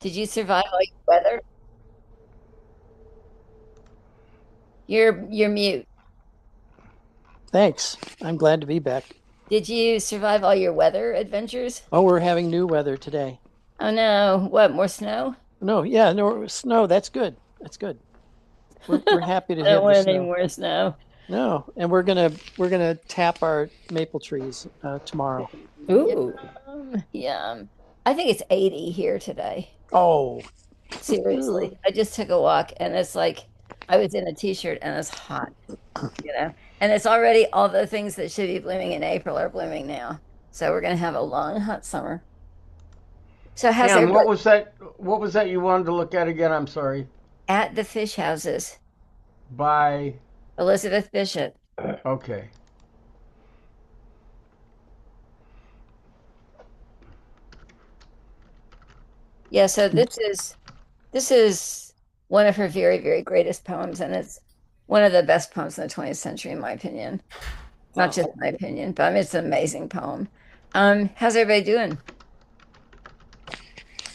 Did you survive all your weather? You're mute. Thanks. I'm glad to be back. Did you survive all your weather adventures? Oh, we're having new weather today. Oh no, what, more snow? No, yeah, no snow. That's good. That's good. We're happy to I don't have the want any snow. more snow. No, and we're gonna tap our maple trees tomorrow. Ooh. Yeah. I think it's 80 here today. Oh, Seriously. I just took a walk and it's like I was in a t-shirt and it's hot, you know. And it's already all the things that should be blooming in April are blooming now. So we're gonna have a long, hot summer. So how's Pam, everybody what was that you wanted to look at again? I'm sorry. at the fish houses? By Elizabeth Bishop. okay. Yeah, so this is one of her very, very greatest poems, and it's one of the best poems in the 20th century, in my opinion. Not just my opinion, but I mean, it's an amazing poem. How's everybody doing?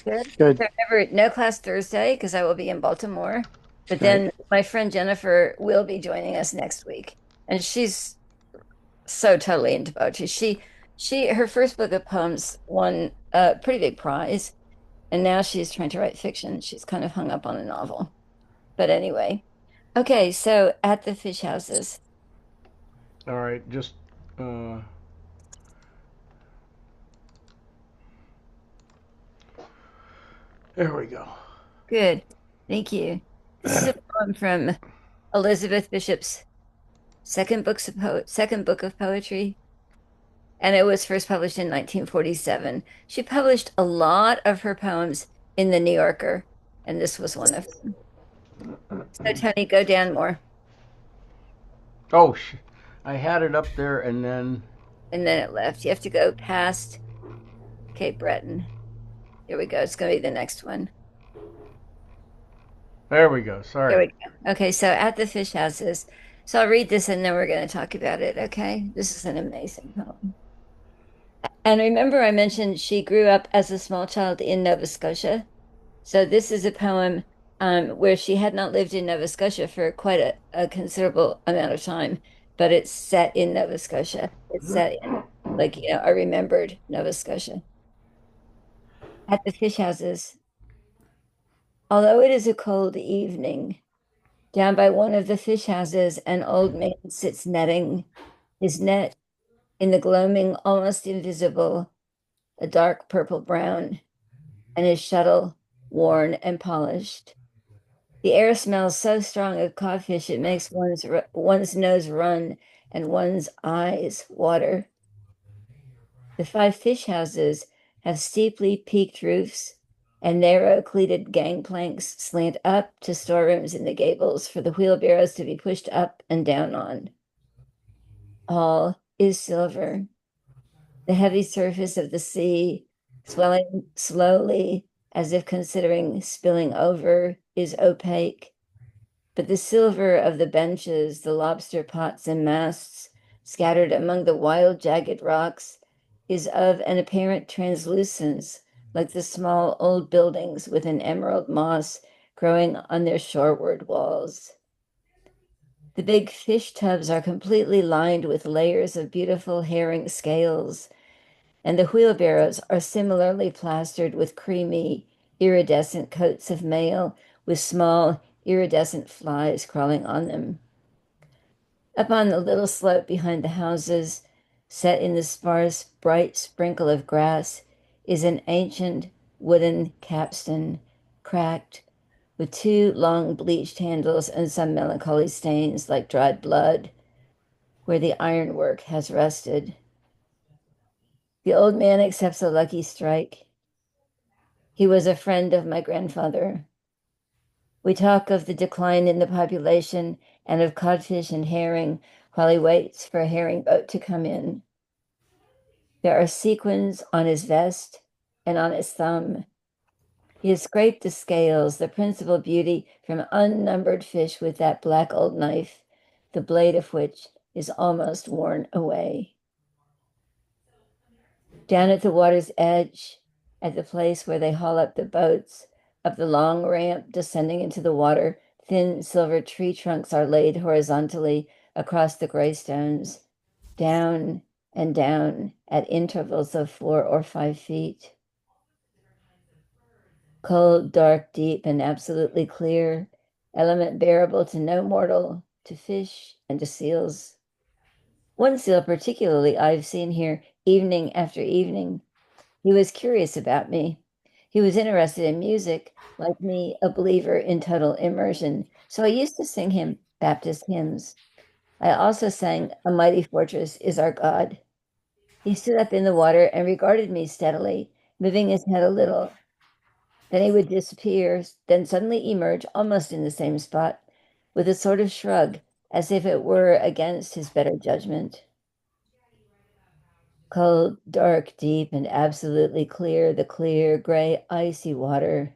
Good. good. So remember, no class Thursday because I will be in Baltimore. But Right. then my friend Jennifer will be joining us next week, and she's so totally into poetry. She her first book of poems won a pretty big prize, and now she's trying to write fiction. She's kind of hung up on a novel. But anyway, okay. So at the fish houses, All right, just there we go. good. Thank you. This is a poem from Elizabeth Bishop's second book of poetry, and it was first published in 1947. She published a lot of her poems in the New Yorker, and this was one of them. So Tony, go down more, Oh, I had it up there and then and then it left. You have to go past Cape Breton. Here we go. It's going to be the next one. there we go. Here Sorry. we go. Okay, so at the fish houses. So I'll read this and then we're going to talk about it. Okay, this is an amazing poem. And remember, I mentioned she grew up as a small child in Nova Scotia. So this is a poem where she had not lived in Nova Scotia for quite a considerable amount of time, but it's set in Nova Scotia. It's set in, like, I remembered Nova Scotia. At the fish houses, although it is a cold evening, down by one of the fish houses, an old man sits netting, his net in the gloaming almost invisible, a dark purple brown, and his shuttle worn and polished. The air smells so strong of codfish it makes one's nose run and one's eyes water. The five fish houses have steeply peaked roofs, and narrow cleated gangplanks slant up to storerooms in the gables for the wheelbarrows to be pushed up and down on. All is silver. The heavy surface of the sea, swelling slowly as if considering spilling over, is opaque. But the silver of the benches, the lobster pots and masts scattered among the wild, jagged rocks is of an apparent translucence, like the small old buildings with an emerald moss growing on their shoreward walls. The big fish tubs are completely lined with layers of beautiful herring scales, and the wheelbarrows are similarly plastered with creamy, iridescent coats of mail with small, iridescent flies crawling on them. Up on the little slope behind the houses, set in the sparse, bright sprinkle of grass, is an ancient wooden capstan, cracked, with two long bleached handles and some melancholy stains like dried blood, where the ironwork has rusted. The old man accepts a lucky strike. He was a friend of my grandfather. We talk of the decline in the population and of codfish and herring while he waits for a herring boat to come in. There are sequins on his vest and on his thumb. He has scraped the scales, the principal beauty, from unnumbered fish with that black old knife, the blade of which is almost worn away. Down at the water's edge, at the place where they haul up the boats, Up the long ramp descending into the water, thin silver tree trunks are laid horizontally across the gray stones, down and down at intervals of 4 or 5 feet. Cold, dark, deep, and absolutely clear, element bearable to no mortal, to fish and to seals. One seal particularly I've seen here evening after evening. He was curious about me. He was interested in music, like me, a believer in total immersion. So I used to sing him Baptist hymns. I also sang A Mighty Fortress is Our God. He stood up in the water and regarded me steadily, moving his head a little. Then he would disappear, then suddenly emerge almost in the same spot with a sort of shrug, as if it were against his better judgment. Cold, dark, deep, and absolutely clear, the clear, gray, icy water.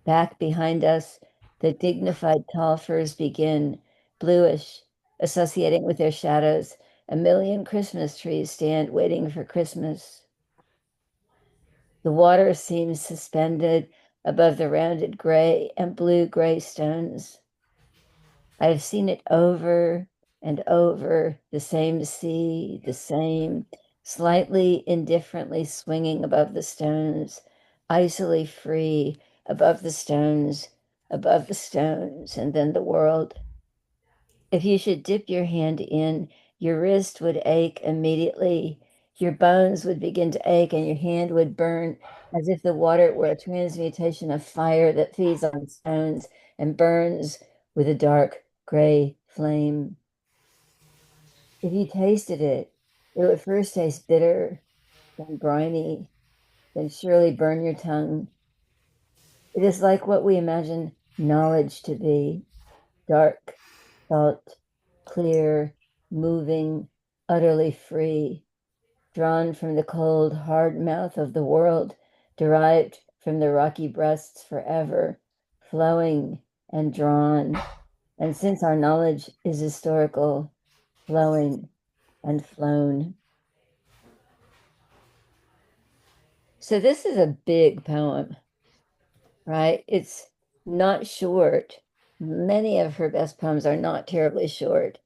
Back behind us, the dignified tall firs begin, bluish, associating with their shadows. A million Christmas trees stand waiting for Christmas. The water seems suspended above the rounded gray and blue gray stones. I have seen it over and over, the same sea, the same, slightly indifferently swinging above the stones, icily free above the stones, and then the world. If you should dip your hand in, your wrist would ache immediately. Your bones would begin to ache and your hand would burn as if the water were a transmutation of fire that feeds on stones and burns with a dark gray flame. If you tasted it, it would first taste bitter, then briny, then surely burn your tongue. It is like what we imagine knowledge to be: dark, salt, clear, moving, utterly free, drawn from the cold, hard mouth of the world, derived from the rocky breasts forever, flowing and drawn. And since our knowledge is historical, flowing and flown. So this is a big poem, right? It's not short. Many of her best poems are not terribly short.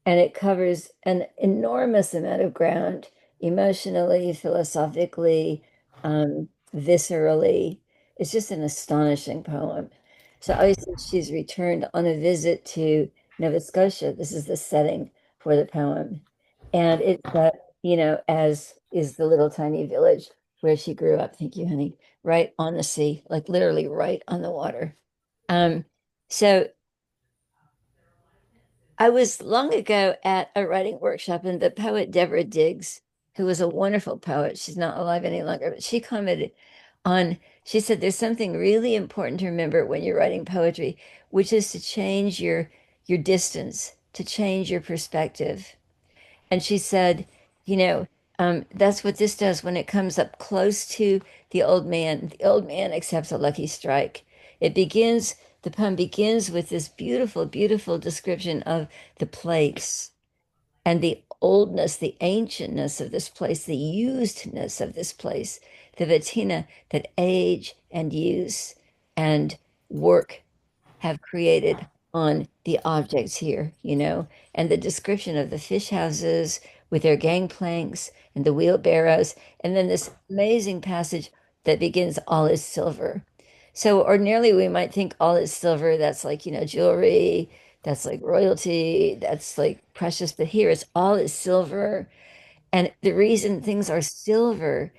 And it covers an enormous amount of ground emotionally, philosophically, viscerally. It's just an astonishing poem. So obviously she's returned on a visit to Nova Scotia. This is the setting for the poem. And it's as is the little tiny village where she grew up. Thank you, honey. Right on the sea, like literally right on the water. Um, so I was long ago at a writing workshop, and the poet Deborah Diggs, who was a wonderful poet, she's not alive any longer, but she commented on, she said, there's something really important to remember when you're writing poetry, which is to change your distance, to change your perspective. And she said, you know, that's what this does when it comes up close to the old man. The old man accepts a lucky strike. It begins, the poem begins with this beautiful, beautiful description of the place and the oldness, the ancientness of this place, the usedness of this place, the vatina that age and use and work have created on the objects here, and the description of the fish houses with their gangplanks and the wheelbarrows, and then this amazing passage that begins, all is silver. So ordinarily we might think all is silver, that's like, jewelry, that's like royalty, that's like precious, but here it's all is silver. And the reason things are silver,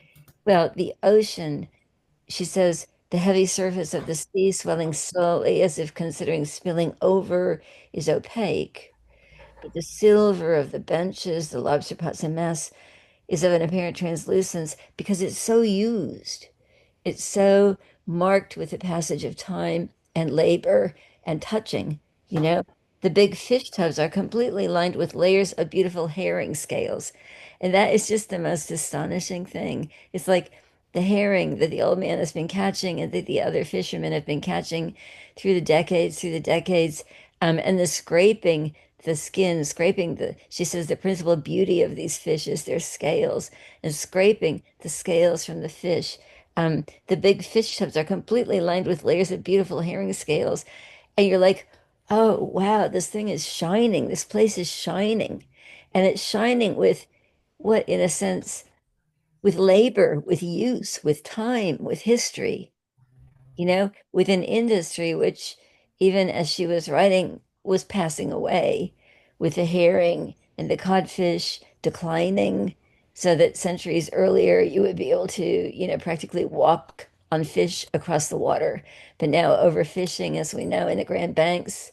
well, the ocean, she says, the heavy surface of the sea swelling slowly as if considering spilling over is opaque. But the silver of the benches, the lobster pots and mess is of an apparent translucence because it's so used. It's so marked with the passage of time and labor and touching, you know. The big fish tubs are completely lined with layers of beautiful herring scales. And that is just the most astonishing thing. It's like the herring that the old man has been catching and that the other fishermen have been catching through the decades. And the scraping the skin, scraping she says the principal beauty of these fish is their scales and scraping the scales from the fish The big fish tubs are completely lined with layers of beautiful herring scales. And you're like, oh, wow, this thing is shining. This place is shining. And it's shining with what, in a sense, with labor, with use, with time, with history, with an industry which, even as she was writing, was passing away, with the herring and the codfish declining, so that centuries earlier you would be able to, practically walk on fish across the water. But now overfishing, as we know, in the Great Banks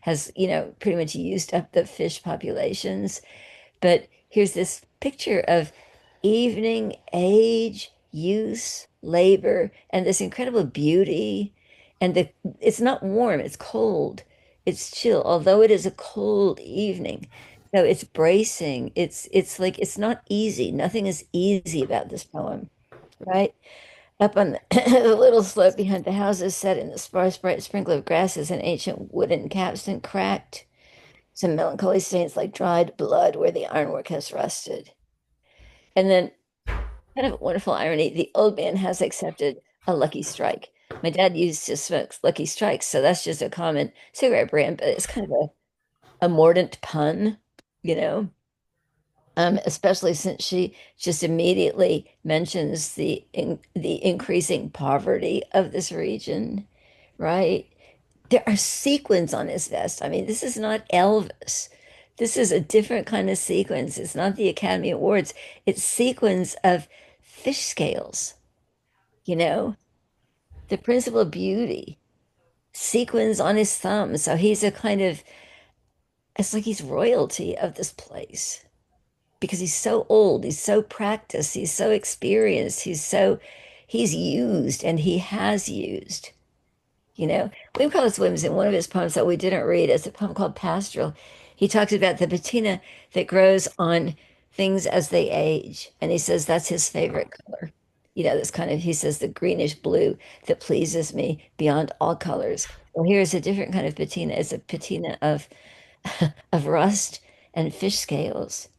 has, pretty much used up the fish populations. But here's this picture of evening, age, use, labor, and this incredible beauty. And it's not warm, it's cold, it's chill, although it is a cold evening. So it's bracing. It's like it's not easy. Nothing is easy about this poem, right? Up on the, the little slope behind the houses, set in the sparse, bright sprinkle of grasses, an ancient wooden capstan cracked. Some melancholy stains like dried blood where the ironwork has rusted. And then, kind of wonderful irony, the old man has accepted a Lucky Strike. My dad used to smoke Lucky Strikes, so that's just a common cigarette brand, but it's kind of a mordant pun, you know, especially since she just immediately mentions the increasing poverty of this region, right? There are sequins on his vest. I mean, this is not Elvis. This is a different kind of sequins. It's not the Academy Awards. It's sequins of fish scales, you know, the principle of beauty, sequins on his thumb. So he's a kind of, it's like he's royalty of this place because he's so old, he's so practiced, he's so experienced, he's used and he has used. William Carlos Williams, in one of his poems that we didn't read, it's a poem called Pastoral. He talks about the patina that grows on things as they age. And he says that's his favorite color. This kind of, he says, the greenish blue that pleases me beyond all colors. Well, here's a different kind of patina. It's a patina of rust and fish scales.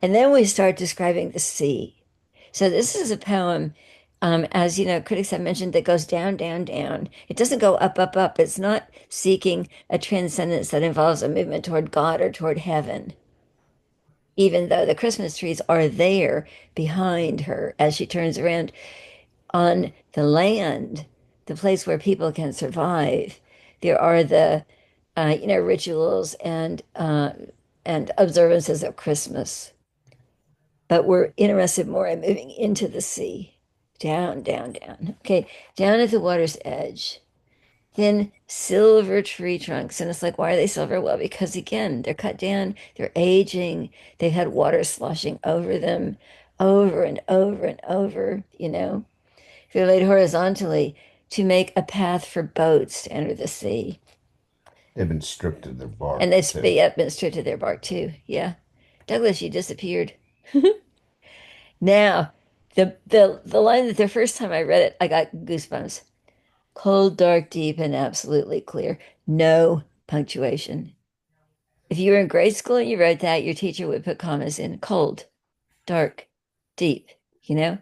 And then we start describing the sea. So this is a poem, as critics have mentioned, that goes down, down, down. It doesn't go up, up, up. It's not seeking a transcendence that involves a movement toward God or toward heaven, even though the Christmas trees are there behind her as she turns around on the land, the place where people can survive. There are the, rituals and observances of Christmas. But we're interested more in moving into the sea, down, down, down. Okay, down at the water's edge. Then silver tree trunks. And it's like, why are they silver? Well, because again, they're cut down, they're aging, they've had water sloshing over them over and over and over. They're laid horizontally to make a path for boats to enter the sea. They've been stripped of their And bark they've too. yeah, been stripped to their bark too. Yeah. Douglas, you disappeared. Now, the line that the first time I read it, I got goosebumps. Cold, dark, deep, and absolutely clear. No punctuation. If you were in grade school and you wrote that, your teacher would put commas in cold, dark, deep, you know?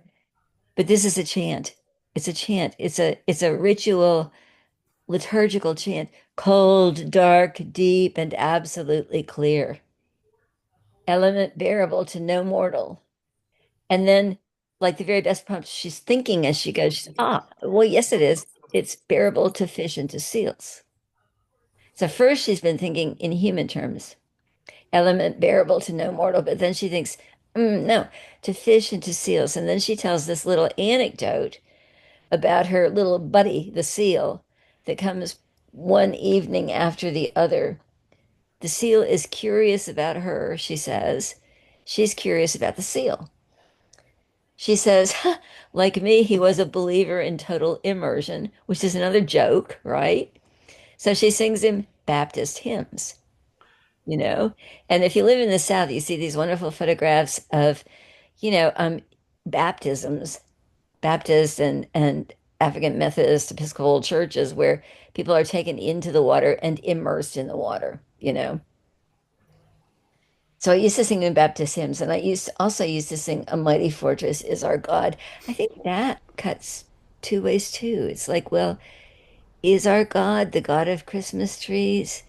But this is a chant. It's a chant. It's a ritual, liturgical chant. Cold, dark, deep, and absolutely clear. Element bearable to no mortal. And then, like the very best prompts, she's thinking as she goes, well, yes, it is. It's bearable to fish and to seals. So first she's been thinking in human terms, element bearable to no mortal, but then she thinks, no, to fish and to seals. And then she tells this little anecdote about her little buddy, the seal, that comes one evening after the other. The seal is curious about her, she says. She's curious about the seal. She says, like me, he was a believer in total immersion, which is another joke, right? So she sings him Baptist hymns, you know? And if you live in the South, you see these wonderful photographs of, you know, um, baptisms, Baptist and African Methodist Episcopal churches where people are taken into the water and immersed in the water. So I used to sing in Baptist hymns, and also used to sing "A Mighty Fortress Is Our God." I think that cuts two ways too. It's like, well, is our God the God of Christmas trees?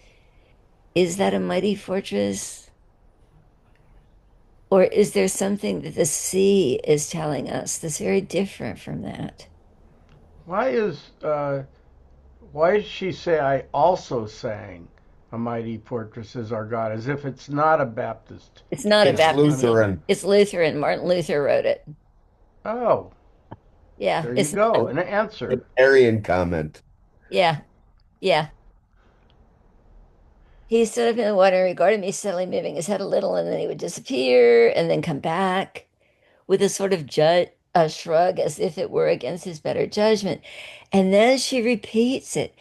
Is that a mighty fortress? Or is there something that the sea is telling us that's very different from that? Why is why did she say I also sang "A Mighty Fortress Is Our God" as if it's not a Baptist It's not a It's hymn? I Baptist mean, hymn. Lutheran. It's Lutheran. Martin Luther wrote it. oh, Yeah, there you it's not. go, An an answer. Aryan comment. Yeah, yeah. He stood up in the water and regarded me, suddenly moving his head a little, and then he would disappear and then come back with a sort of a shrug as if it were against his better judgment. And then she repeats it.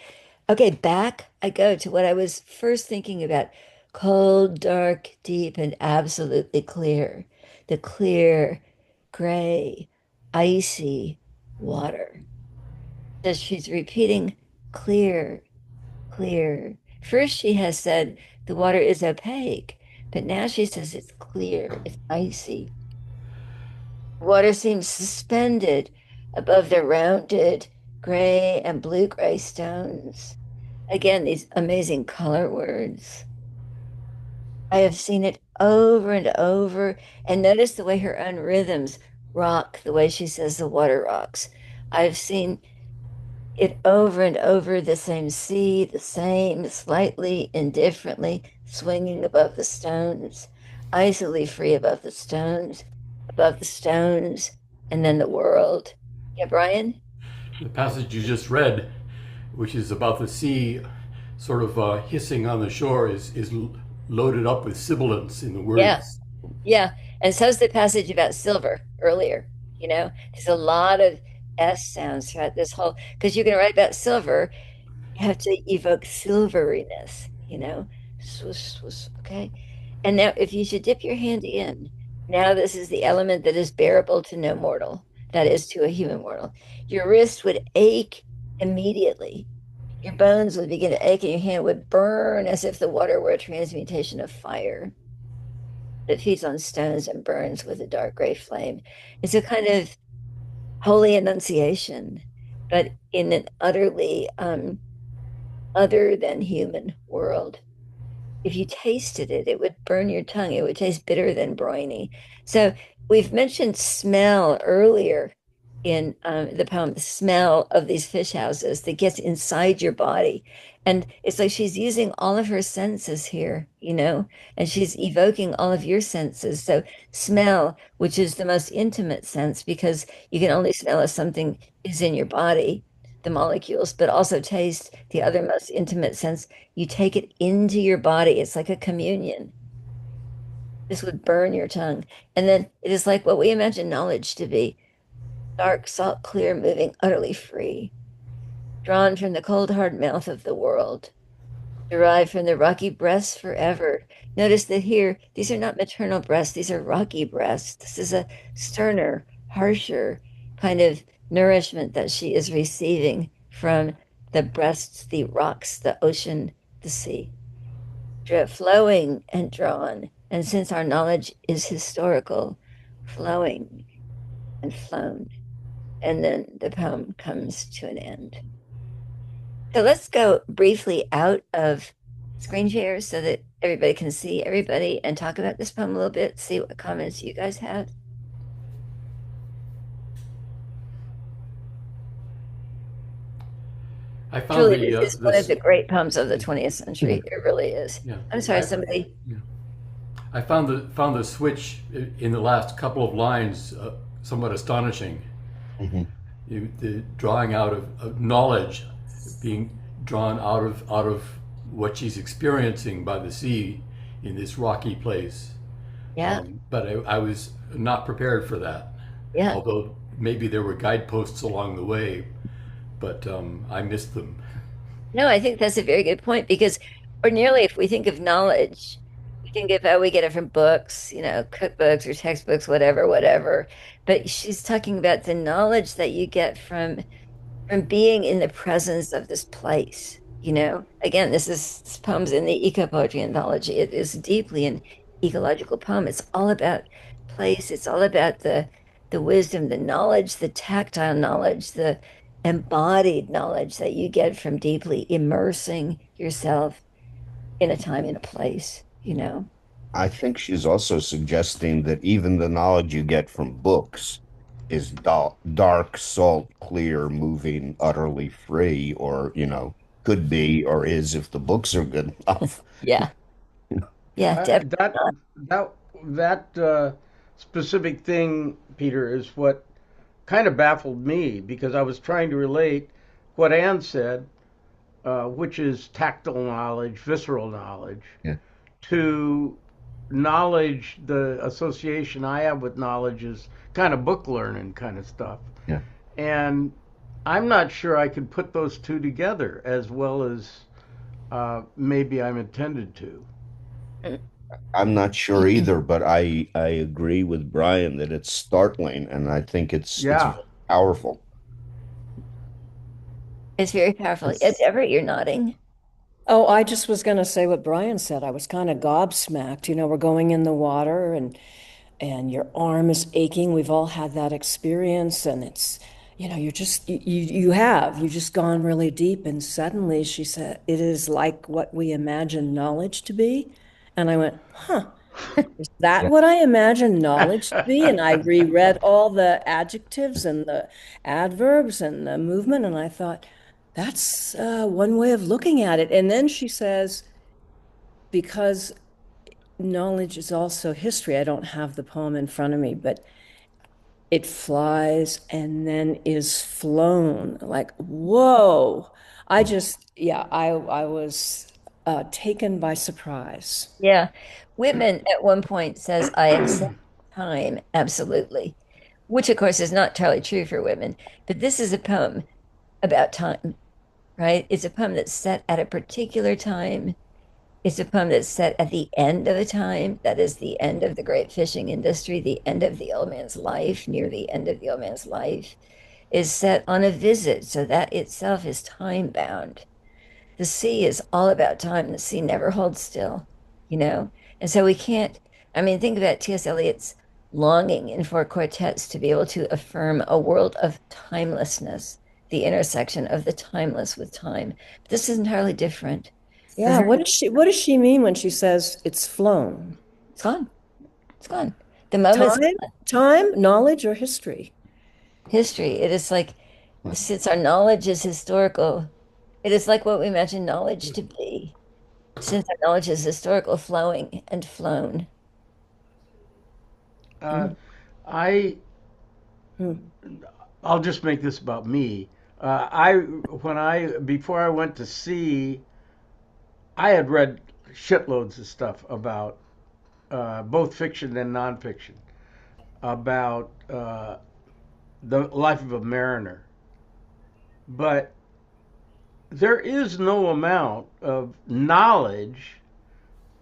Okay, back I go to what I was first thinking about. Cold, dark, deep, and absolutely clear. The clear, gray, icy water. So she's repeating clear, clear. First, she has said the water is opaque, but now she says it's clear, it's icy. Water seems suspended above the rounded gray and blue-gray stones. Again, these amazing color words. I have seen it over and over, and notice the way her own rhythms rock, the way she says the water rocks. I've seen it over and over, the same sea, the same, slightly indifferently swinging above the stones, icily free above the stones, and then the world. Yeah, Brian? The passage you just read, which is about the sea sort of hissing on the shore, is loaded up with sibilants in the Yeah, words. yeah. And so's the passage about silver earlier. There's a lot of S sounds throughout this whole, because you can write about silver, you have to evoke silveriness, swoosh, swoosh, okay? And now, if you should dip your hand in, now this is the element that is bearable to no mortal, that is to a human mortal. Your wrist would ache immediately. Your bones would begin to ache, and your hand would burn as if the water were a transmutation of fire that feeds on stones and burns with a dark gray flame. It's a kind of holy annunciation, but in an utterly other than human world. If you tasted it, it would burn your tongue. It would taste bitter than briny. So we've mentioned smell earlier in the poem, the smell of these fish houses that gets inside your body. And it's like she's using all of her senses here, and she's evoking all of your senses. So smell, which is the most intimate sense because you can only smell if something is in your body, the molecules, but also taste, the other most intimate sense. You take it into your body. It's like a communion. This would burn your tongue. And then it is like what we imagine knowledge to be: dark, salt, clear, moving, utterly free, drawn from the cold, hard mouth of the world, derived from the rocky breasts forever. Notice that here, these are not maternal breasts, these are rocky breasts. This is a sterner, harsher kind of nourishment that she is receiving from the breasts, the rocks, the ocean, the sea, flowing and drawn. And since our knowledge is historical, flowing and flown. And then the poem comes to an end. So let's go briefly out of screen share so that everybody can see everybody and talk about this poem a little bit, see what comments you guys have. I found Truly, this is one of the great poems of the 20th century. It really is. yeah. I'm sorry, I, somebody. yeah. I found the switch in the last couple of lines somewhat astonishing. Mhm. The drawing out of knowledge being drawn out of what she's experiencing by the sea in this rocky place. Yeah, But I was not prepared for that. yeah. Although maybe there were guideposts along the way, but I missed them. No, I think that's a very good point because ordinarily, if we think of knowledge, we think of how we get it from books, cookbooks or textbooks, whatever, whatever. But she's talking about the knowledge that you get from being in the presence of this place. Again, this poem's in the eco poetry anthology. It is deeply ecological poem. It's all about place. It's all about the wisdom, the knowledge, the tactile knowledge, the embodied knowledge that you get from deeply immersing yourself in a time and a place, you know? I think she's also suggesting that even the knowledge you get from books is dark, salt, clear, moving, utterly free, or, could be or is if the books are good enough. Yeah. Yeah, I, definitely that not. that that specific thing, Peter, is what kind of baffled me because I was trying to relate what Anne said, which is tactile knowledge, visceral knowledge, Yeah. to knowledge. The association I have with knowledge is kind of book learning kind of stuff. Yeah. And I'm not sure I could put those two together as well as maybe I'm intended to. I'm not sure either, but I agree with Brian that it's startling, and I think it's Yeah. very powerful. It's very powerful. It's Everett, you're nodding. Oh, I just was going to say what Brian said. I was kind of gobsmacked. We're going in the water and your arm is aching. We've all had that experience, and it's, you're just you just gone really deep, and suddenly she said it is like what we imagine knowledge to be. And I went, huh, is that Yeah. what I imagine knowledge to be? And I reread all the adjectives and the adverbs and the movement, and I thought, that's one way of looking at it. And then she says, because knowledge is also history, I don't have the poem in front of me, but it flies and then is flown. Like, whoa. Yeah, I was taken by surprise. Yeah. Whitman at one point says, I accept time, absolutely, which of course is not entirely true for Whitman. But this is a poem about time, right? It's a poem that's set at a particular time. It's a poem that's set at the end of a time. That is the end of the great fishing industry, the end of the old man's life, near the end of the old man's life, is set on a visit. So that itself is time bound. The sea is all about time. The sea never holds still, you know? And so we can't, I mean, think about T.S. Eliot's longing in Four Quartets to be able to affirm a world of timelessness, the intersection of the timeless with time. This is entirely different. For Yeah, her, what does she mean when she says it's flown? it's gone. It's gone. The moment's Time, time, knowledge, or history? history. It is like, since our knowledge is historical, it is like what we imagine knowledge to be. Since our knowledge is historical, flowing and flown. Uh, I Hmm. I'll just make this about me. I when I before I went to sea, I had read shitloads of stuff about both fiction and nonfiction about the life of a mariner. But there is no amount of knowledge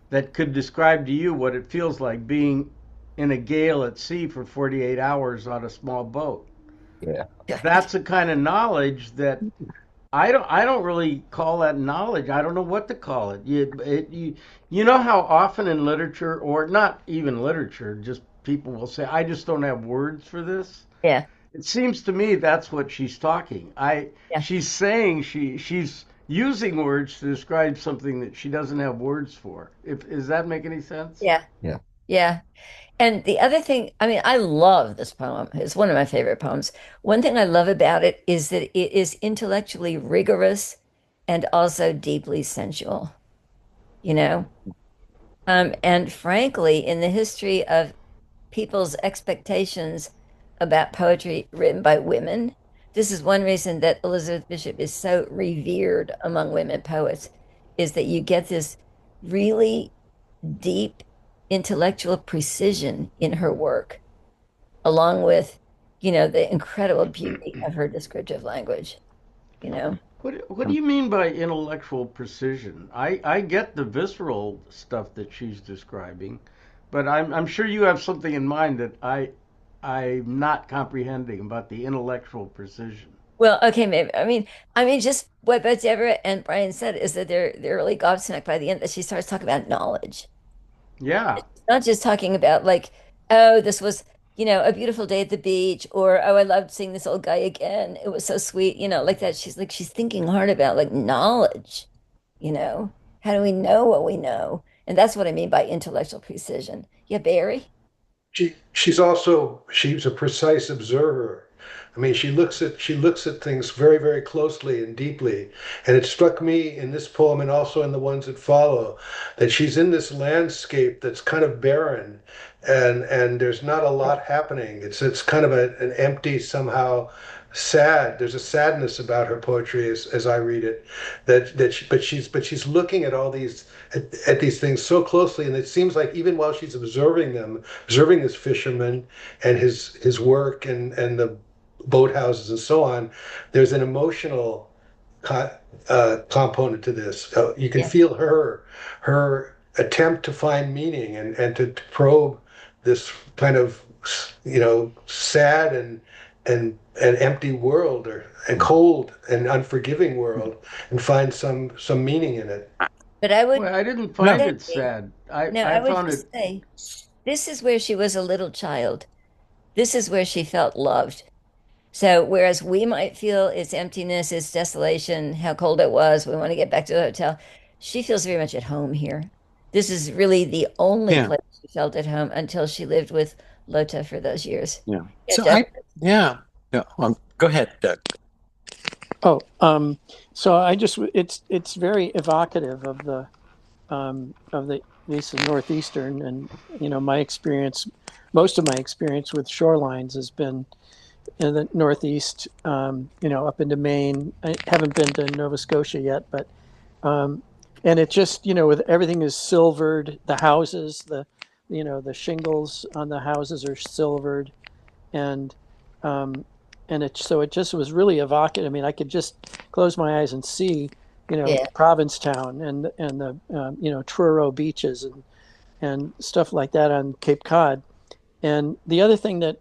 that could describe to you what it feels like being in a gale at sea for 48 hours on a small boat. Yeah. That's the kind of knowledge that I don't really call that knowledge. I don't know what to call it. You know how often in literature, or not even literature, just people will say, I just don't have words for this. Yeah, It seems to me that's what she's talking. yeah, She's saying she's using words to describe something that she doesn't have words for. If Does that make any sense? yeah, Yeah. yeah. And the other thing, I mean, I love this poem. It's one of my favorite poems. One thing I love about it is that it is intellectually rigorous and also deeply sensual, you know? And frankly, in the history of people's expectations about poetry written by women, this is one reason that Elizabeth Bishop is so revered among women poets, is that you get this really deep intellectual precision in her work, along with, the incredible beauty of her descriptive language, you know? What do you mean by intellectual precision? I get the visceral stuff that she's describing, but I'm sure you have something in mind that I'm not comprehending about the intellectual precision. Well, okay, maybe. I mean, just what Betsy Everett and Brian said is that they're really gobsmacked by the end that she starts talking about knowledge. Yeah. Not just talking about like, oh, this was, a beautiful day at the beach, or oh, I loved seeing this old guy again. It was so sweet, like that. She's thinking hard about like knowledge, you know. How do we know what we know? And that's what I mean by intellectual precision. Yeah, Barry? She's a precise observer. I mean, she looks at things very, very closely and deeply. And it struck me in this poem and also in the ones that follow that she's in this landscape that's kind of barren and there's not a lot happening. It's kind of an empty, somehow sad. There's a sadness about her poetry as I read it, but she's looking at all these at these things so closely, and it seems like even while she's observing them, observing this fisherman and his work and the boathouses and so on, there's an emotional co component to this. You can Yeah. feel her attempt to find meaning and to probe this kind of sad and empty world and cold and unforgiving world and find some meaning in it. But I would Well, I didn't No, find it say, sad. no, I I would found just it. say, this is where she was a little child. This is where she felt loved. So whereas we might feel its emptiness, its desolation, how cold it was, we want to get back to the hotel, she feels very much at home here. This is really the only Yeah, place she felt at home until she lived with Lota for those years. yeah. Yeah, So Doug? yeah, yeah. Go ahead, Doug. oh, so it's very evocative of the at least the northeastern, and my experience, most of my experience with shorelines has been in the Northeast, up into Maine. I haven't been to Nova Scotia yet, but um, and it just, with everything is silvered, the houses, the shingles on the houses are silvered, and um, it just was really evocative. I mean, I could just close my eyes and see, Yeah, Provincetown and the Truro beaches and stuff like that on Cape Cod. And the other thing that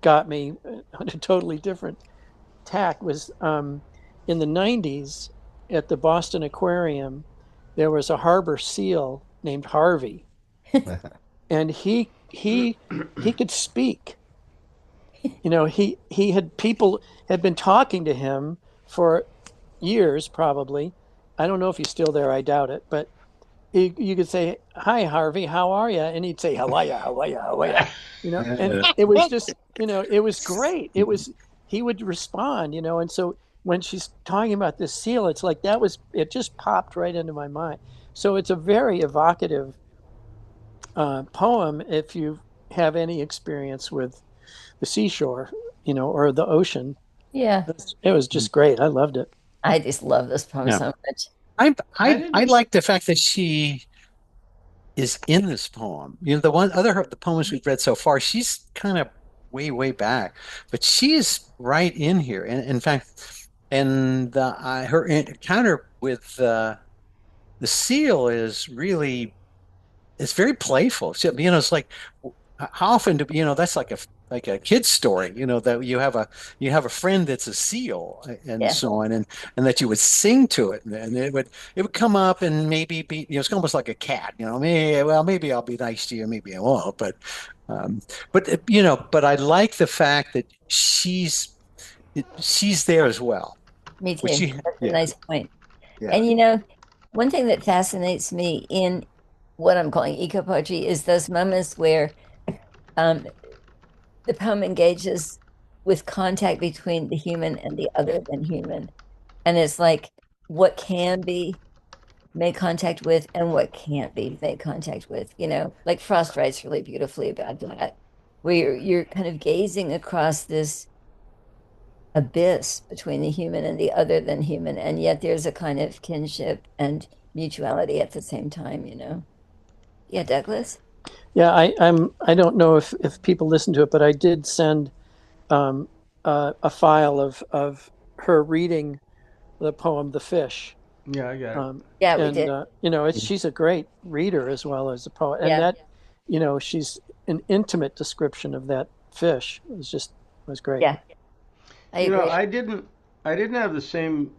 got me on a totally different tack was in the 90s at the Boston Aquarium, there was a harbor seal named Harvey, and he could speak. He had people had been talking to him for years, probably. I don't know if he's still there. I doubt it. But you could say, "Hi, Harvey, how are you?" And he'd say, "How are ya? How are ya? How are ya?" And Uh, it was just, it was great. He would respond, and so when she's talking about this seal, it's like it just popped right into my mind. So it's a very evocative poem if you have any experience with the seashore, or the ocean. yeah. It was just great. I loved it. I just love this poem yeah. so much. I I didn't. like the fact that she is in this poem. The poems we've read so far, she's kind of way back, but she's right in here. And in fact, her encounter with the seal is really it's very playful. So, it's like how often do that's like a kid's story, that you have a friend that's a seal and Yeah, so on, and that you would sing to it, and it would come up and maybe be, it's almost like a cat, maybe I'll be nice to you, maybe I won't, um, but I like the fact that she's there as well, me which too. she, That's a yeah, nice point. yeah, And one thing that fascinates me in what I'm calling eco poetry is those moments where um, the poem engages with contact between the human and the other than human. And it's like what can be made contact with and what can't be made contact with, like Frost writes really beautifully about that, where you're kind of gazing across this abyss between the human and the other than human, and yet there's a kind of kinship and mutuality at the same time. Yeah, Douglas? Yeah, I don't know if people listen to it, but I did send um, a file of her reading the poem "The Fish," Yeah, I got it. Yeah, we and did. she's a great reader as well as a poet, and Yeah, that she's an intimate description of that fish was great. yeah, I You know, agree. I didn't have the same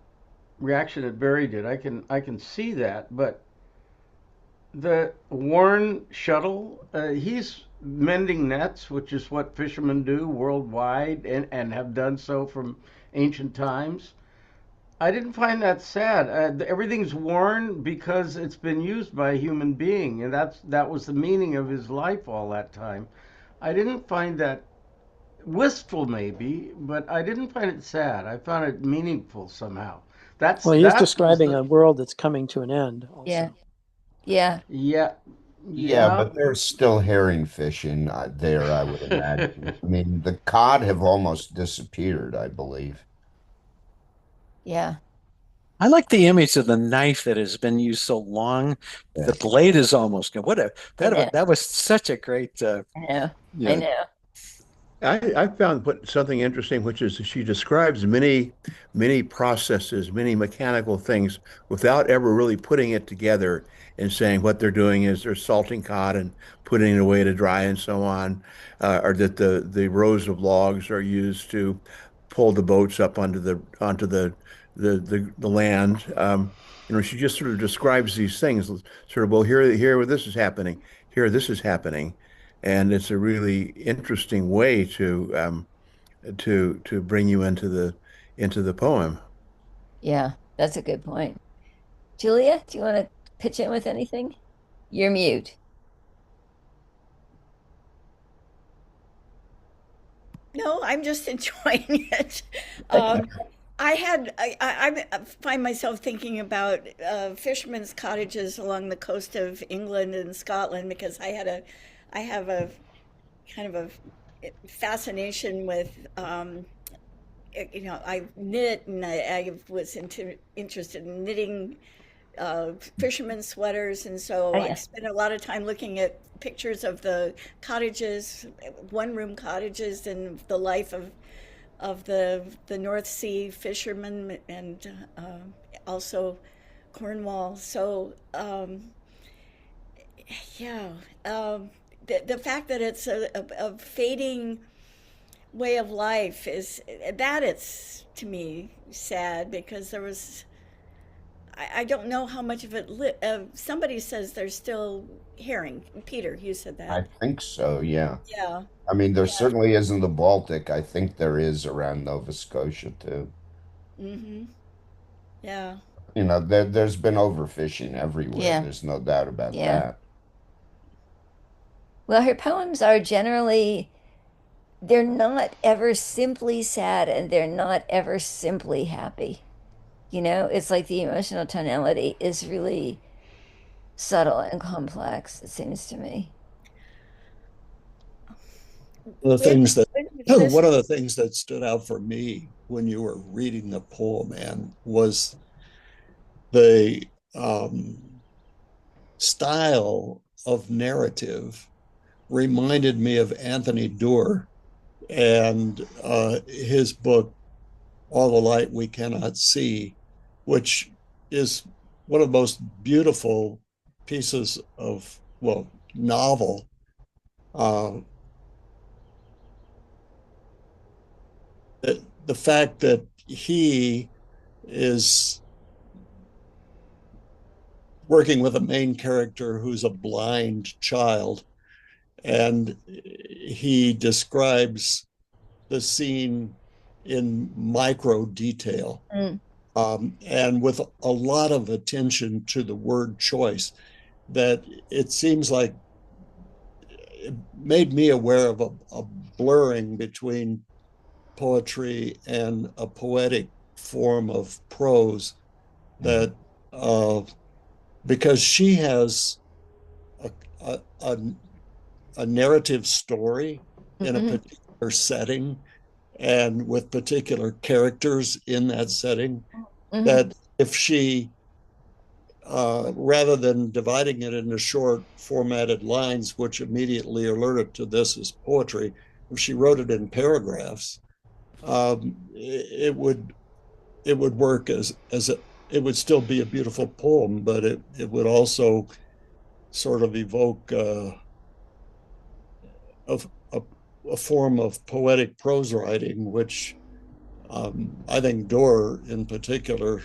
reaction that Barry did. I can see that, but The Warren shuttle, he's mending nets, which is what fishermen do worldwide and have done so from ancient times. I didn't find that sad. Everything's worn because it's been used by a human being, and that was the meaning of his life all that time. I didn't find that wistful, maybe, but I didn't find it sad. I found it meaningful somehow. Well, he's That was describing the a world that's coming to an end Yeah. also. Yeah. yeah Yeah, yeah but there's still herring fishing there, I would imagine. I mean, the cod have almost disappeared, I believe. Yeah. I like the image of the knife that has been used so long. Yeah. The blade is almost gone. What a I know. that was such a great I know. I Yeah. know. I found something interesting, which is she describes many processes, many mechanical things without ever really putting it together and saying what they're doing is they're salting cod and putting it away to dry and so on, or that the rows of logs are used to pull the boats up onto the land. She just sort of describes these things, sort of, well, here this is happening, here this is happening. And it's a really interesting way to bring you into the poem. Yeah. That's a good point. Julia, do you want to pitch in with anything? You're mute. No, I'm just enjoying it. Okay. I find myself thinking about fishermen's cottages along the coast of England and Scotland because I have a kind of a fascination with, I knit and I was interested in knitting fishermen's sweaters, and so Oh, I yeah. spent a lot of time looking at pictures of the cottages, one-room cottages, and the life of the North Sea fishermen, and also Cornwall. So yeah, the fact that it's a fading way of life is that it's to me sad because there was I don't know how much of it somebody says there's still herring. Peter, you said I that. think so, yeah. Yeah, I mean, there yeah. certainly is in the Baltic. I think there is around Nova Scotia too. Mm-hmm. Yeah. There's been overfishing everywhere. Yeah. There's no doubt about Yeah. that. Well, her poems are generally, they're not ever simply sad and they're not ever simply happy. It's like the emotional tonality is really subtle and complex, it seems to me. The Where, things that where did one this? of the things that stood out for me when you were reading the poem, Anne, was the style of narrative reminded me of Anthony Doerr and his book All the Light We Cannot See, which is one of the most beautiful pieces of, well, novel. Uh, the fact that he is working with a main character who's a blind child, and he describes the scene in micro detail, Mm, and with a lot of attention to the word choice, that it seems like it made me aware of a blurring between poetry and a poetic form of prose Mhm. that because she has a, a, a, a narrative story in a mhm, particular setting and with particular characters in that setting, mhm, that if she rather than dividing it into short formatted lines, which immediately alerted to this as poetry, if she wrote it in paragraphs, it would work it would still be a beautiful poem, but it would also sort of evoke a, a, a form of poetic prose writing, which I think Dorr in particular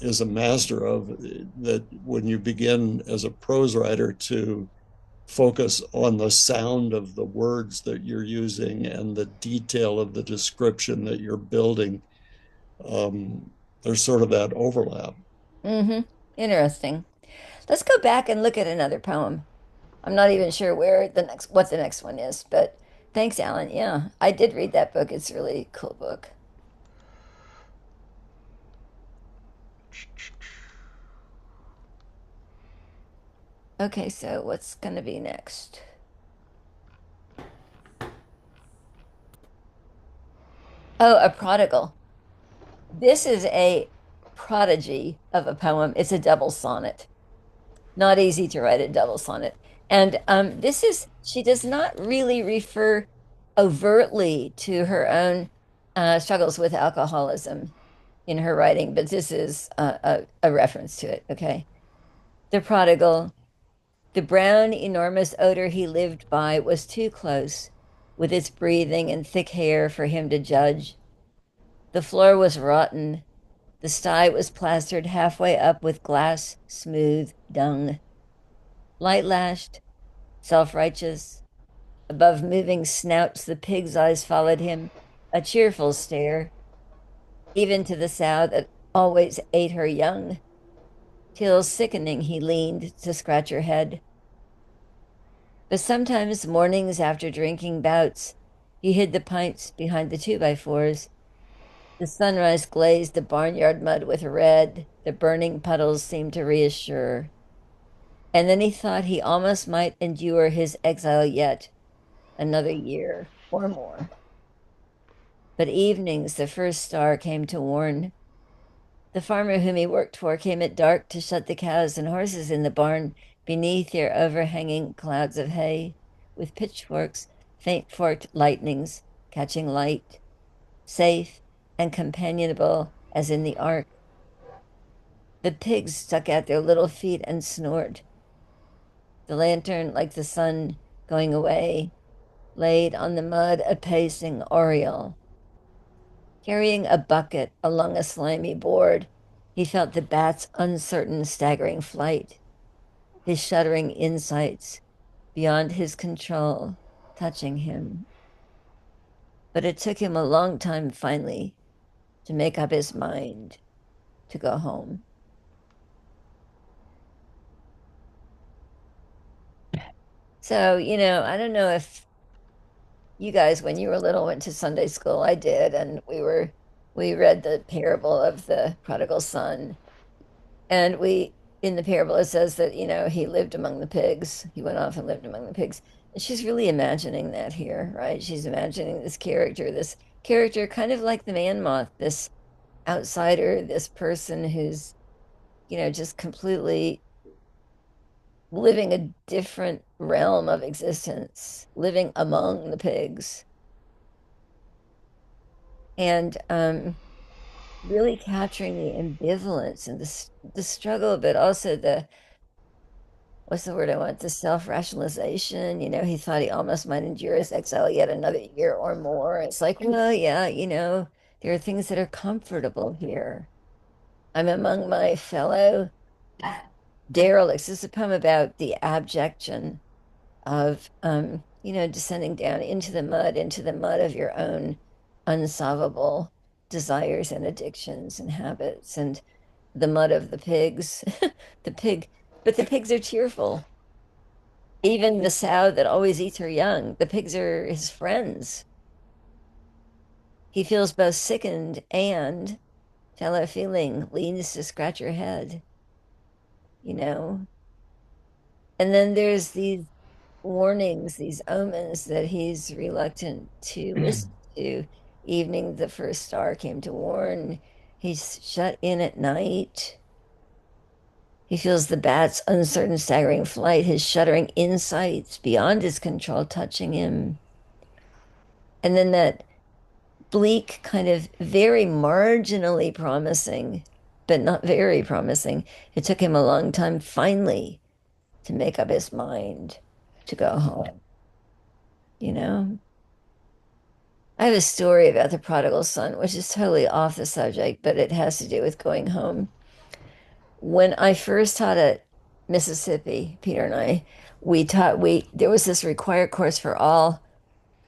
is a master of, that when you begin as a prose writer to focus on the sound of the words that you're using and the detail of the description that you're building, there's sort of that overlap. Mm-hmm. Interesting. Let's go back and look at another poem. I'm not even sure what the next one is, but thanks, Alan. Yeah, I did read that book. It's a really cool book. Okay, so what's going to be next? Oh, A Prodigal. This is a prodigy of a poem. It's a double sonnet. Not easy to write a double sonnet. And she does not really refer overtly to her own struggles with alcoholism in her writing, but this is a reference to it. Okay. The prodigal, the brown, enormous odor he lived by was too close with its breathing and thick hair for him to judge. The floor was rotten. The sty was plastered halfway up with glass smooth dung. Light lashed, self righteous, above moving snouts, the pig's eyes followed him, a cheerful stare, even to the sow that always ate her young, till sickening he leaned to scratch her head. But sometimes, mornings after drinking bouts, he hid the pints behind the 2x4s. The sunrise glazed the barnyard mud with red. The burning puddles seemed to reassure. And then he thought he almost might endure his exile yet, another year or more. But evenings, the first star came to warn. The farmer whom he worked for came at dark to shut the cows and horses in the barn beneath their overhanging clouds of hay, with pitchforks, faint forked lightnings catching light, safe and companionable as in the ark. The pigs stuck out their little feet and snored. The lantern, like the sun going away, laid on the mud a pacing oriole. Carrying a bucket along a slimy board, he felt the bat's uncertain, staggering flight, his shuddering insights beyond his control touching him. But it took him a long time finally to make up his mind to go home. So, I don't know if you guys, when you were little, went to Sunday school. I did, and we read the parable of the prodigal son. And in the parable, it says that, he lived among the pigs. He went off and lived among the pigs. And she's really imagining that here, right? She's imagining this character kind of like the man moth, this outsider, this person who's, just completely living a different realm of existence, living among the pigs. And really capturing the ambivalence and the struggle, but also what's the word I want? The self-rationalization. He thought he almost might endure his exile yet another year or more. It's like, well, yeah, there are things that are comfortable here. I'm among my fellow derelicts. This is a poem about the abjection of descending down into the mud of your own unsolvable desires and addictions and habits, and the mud of the pigs. the pig but the pigs are cheerful. Even the sow that always eats her young, the pigs are his friends. He feels both sickened and fellow feeling leans to scratch her head, you know and then there's these warnings, these omens that he's reluctant to listen to. Evening, the first star came to warn. He's shut in at night. He feels the bat's uncertain, staggering flight, his shuddering insights beyond his control touching him. And then that bleak, kind of very marginally promising, but not very promising. It took him a long time finally to make up his mind to go home. You know? I have a story about the prodigal son, which is totally off the subject, but it has to do with going home. when I first taught at Mississippi, Peter and I, we there was this required course for all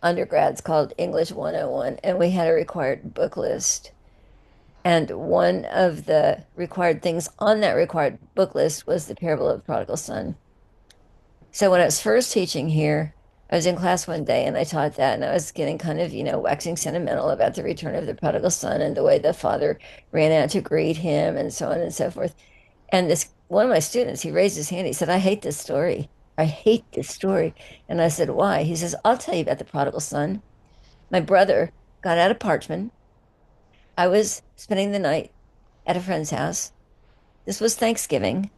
undergrads called English 101, and we had a required book list. And one of the required things on that required book list was the parable of the prodigal son. So when I was first teaching here, I was in class one day and I taught that, and I was getting kind of, waxing sentimental about the return of the prodigal son and the way the father ran out to greet him and so on and so forth. And this one of my students, he raised his hand. He said, "I hate this story. I hate this story." And I said, "Why?" He says, "I'll tell you about the prodigal son. My brother got out of Parchment. I was spending the night at a friend's house. This was Thanksgiving.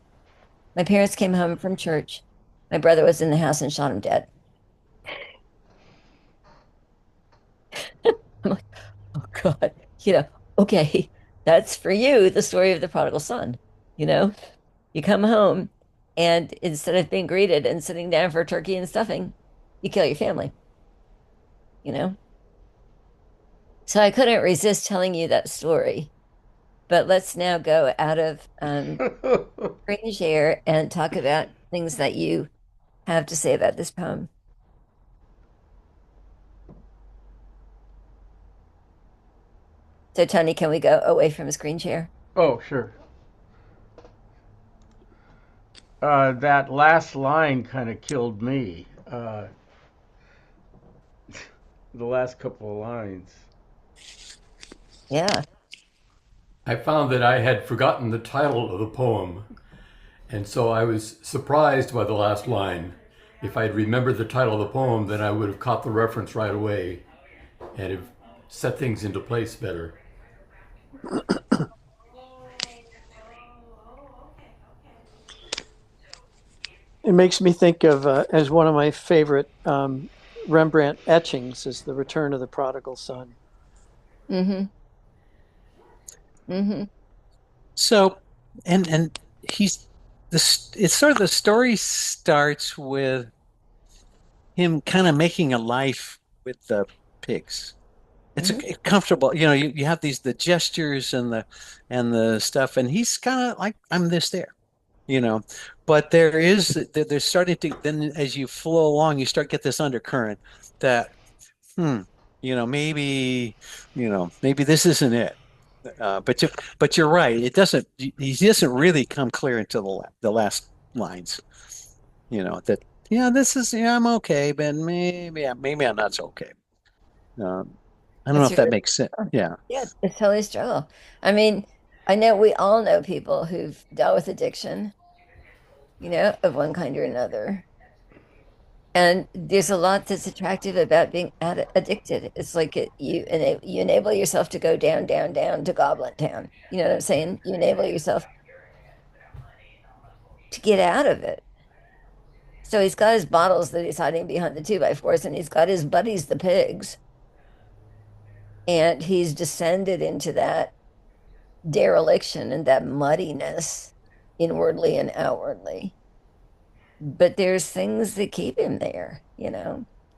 My parents came home from church. My brother was in the house and shot him dead." I'm like, "Oh God, okay, that's for you, the story of the prodigal son. You know, you come home and instead of being greeted and sitting down for turkey and stuffing, you kill your family, you know?" So I couldn't resist telling you that story. But let's now go out of screen share and talk about things that you have to say about this poem. So, Tony, can we go away from screen share? Oh, sure. That last line kind of killed me. The last couple of lines. Yeah. I found that I had forgotten the title of the poem, and so I was surprised by the last line. If I'd remembered the title of the poem, then I would have caught the reference right away and have set things into place better. It makes me think of as one of my favorite Rembrandt etchings is The Return of the Prodigal Son. Mm-hmm. Mm-hmm. So, and he's this. It's sort of the story starts with him kind of making a life with the pigs. It's Mm-hmm. a comfortable, you have the gestures and the stuff, and he's kind of like, I'm this there, you know. But there's starting to, then as you flow along, you start get this undercurrent that, hmm, maybe, maybe this isn't it. But you're right. It doesn't. He doesn't really come clear until the last lines. That this is I'm okay, but maybe I'm not so okay. I don't know It's if that really, makes sense. Yeah. yeah, it's totally a struggle. I mean, I know we all know people who've dealt with addiction, of one kind or another. And there's a lot that's attractive about being addicted. It's like you enable yourself to go down, down, down to Goblin Town. You know what I'm saying? You enable yourself to get out of it. So he's got his bottles that he's hiding behind the 2x4s, and he's got his buddies, the pigs. And he's descended into that dereliction and that muddiness inwardly and outwardly. But there's things that keep him there.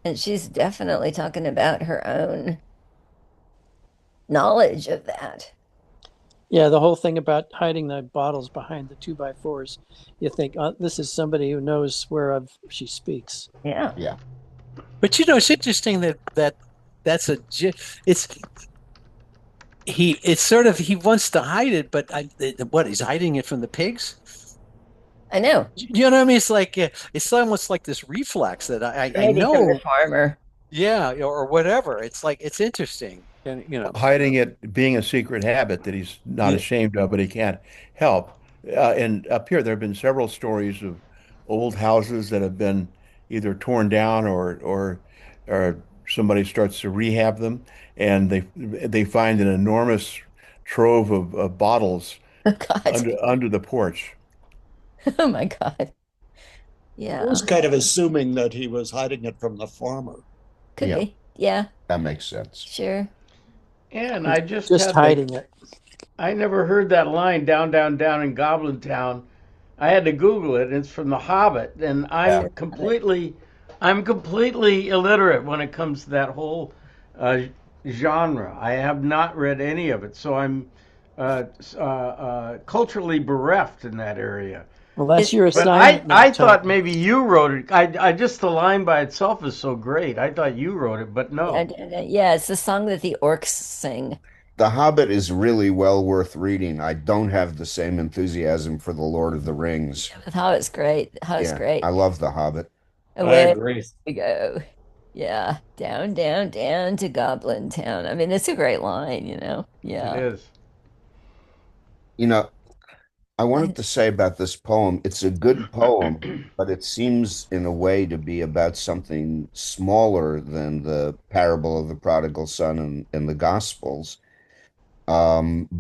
And she's definitely talking about her own knowledge of that. Yeah, the whole thing about hiding the bottles behind the 2x4s, you think, oh, this is somebody who knows whereof she speaks. Yeah. Yeah. But it's interesting that's it's it's sort of he wants to hide it, but what he's hiding it from the pigs? I know. You know what I mean? It's like it's almost like this reflex that I Maybe from the know, farmer. yeah, or whatever. It's like it's interesting, and Hiding it being a secret habit that he's not yeah, ashamed of, but he can't help. And up here, there have been several stories of old houses that have been either torn down or somebody starts to rehab them, and they find an enormous trove of bottles Oh God. under the porch. Oh my God. I was Yeah. kind of assuming that he was hiding it from the farmer. Could Yeah, be. Yeah, that makes sense. sure. And He's I just just had the hiding it. I never heard that line down, down, down in Goblin Town. I had to Google it. It's from The Hobbit, and Yeah. I'm completely illiterate when it comes to that whole uh, genre. I have not read any of it, so culturally bereft in that area. Well, that's It, your But assignment now, I thought Tony. maybe you wrote it. I just the line by itself is so great. I thought you wrote it, but no. yeah, it's the song that the orcs sing. The Hobbit is really well worth reading. I don't have the same enthusiasm for The Lord of the Rings. How it's great. How it's Yeah, I great. love The Hobbit. I Away agree. we go. Yeah, down, down, down to Goblin Town. I mean, it's a great line, you know. It Yeah. is. You know, I I, wanted to say about this poem, it's a good poem, but it seems in a way to be about something smaller than the parable of the prodigal son and the Gospels,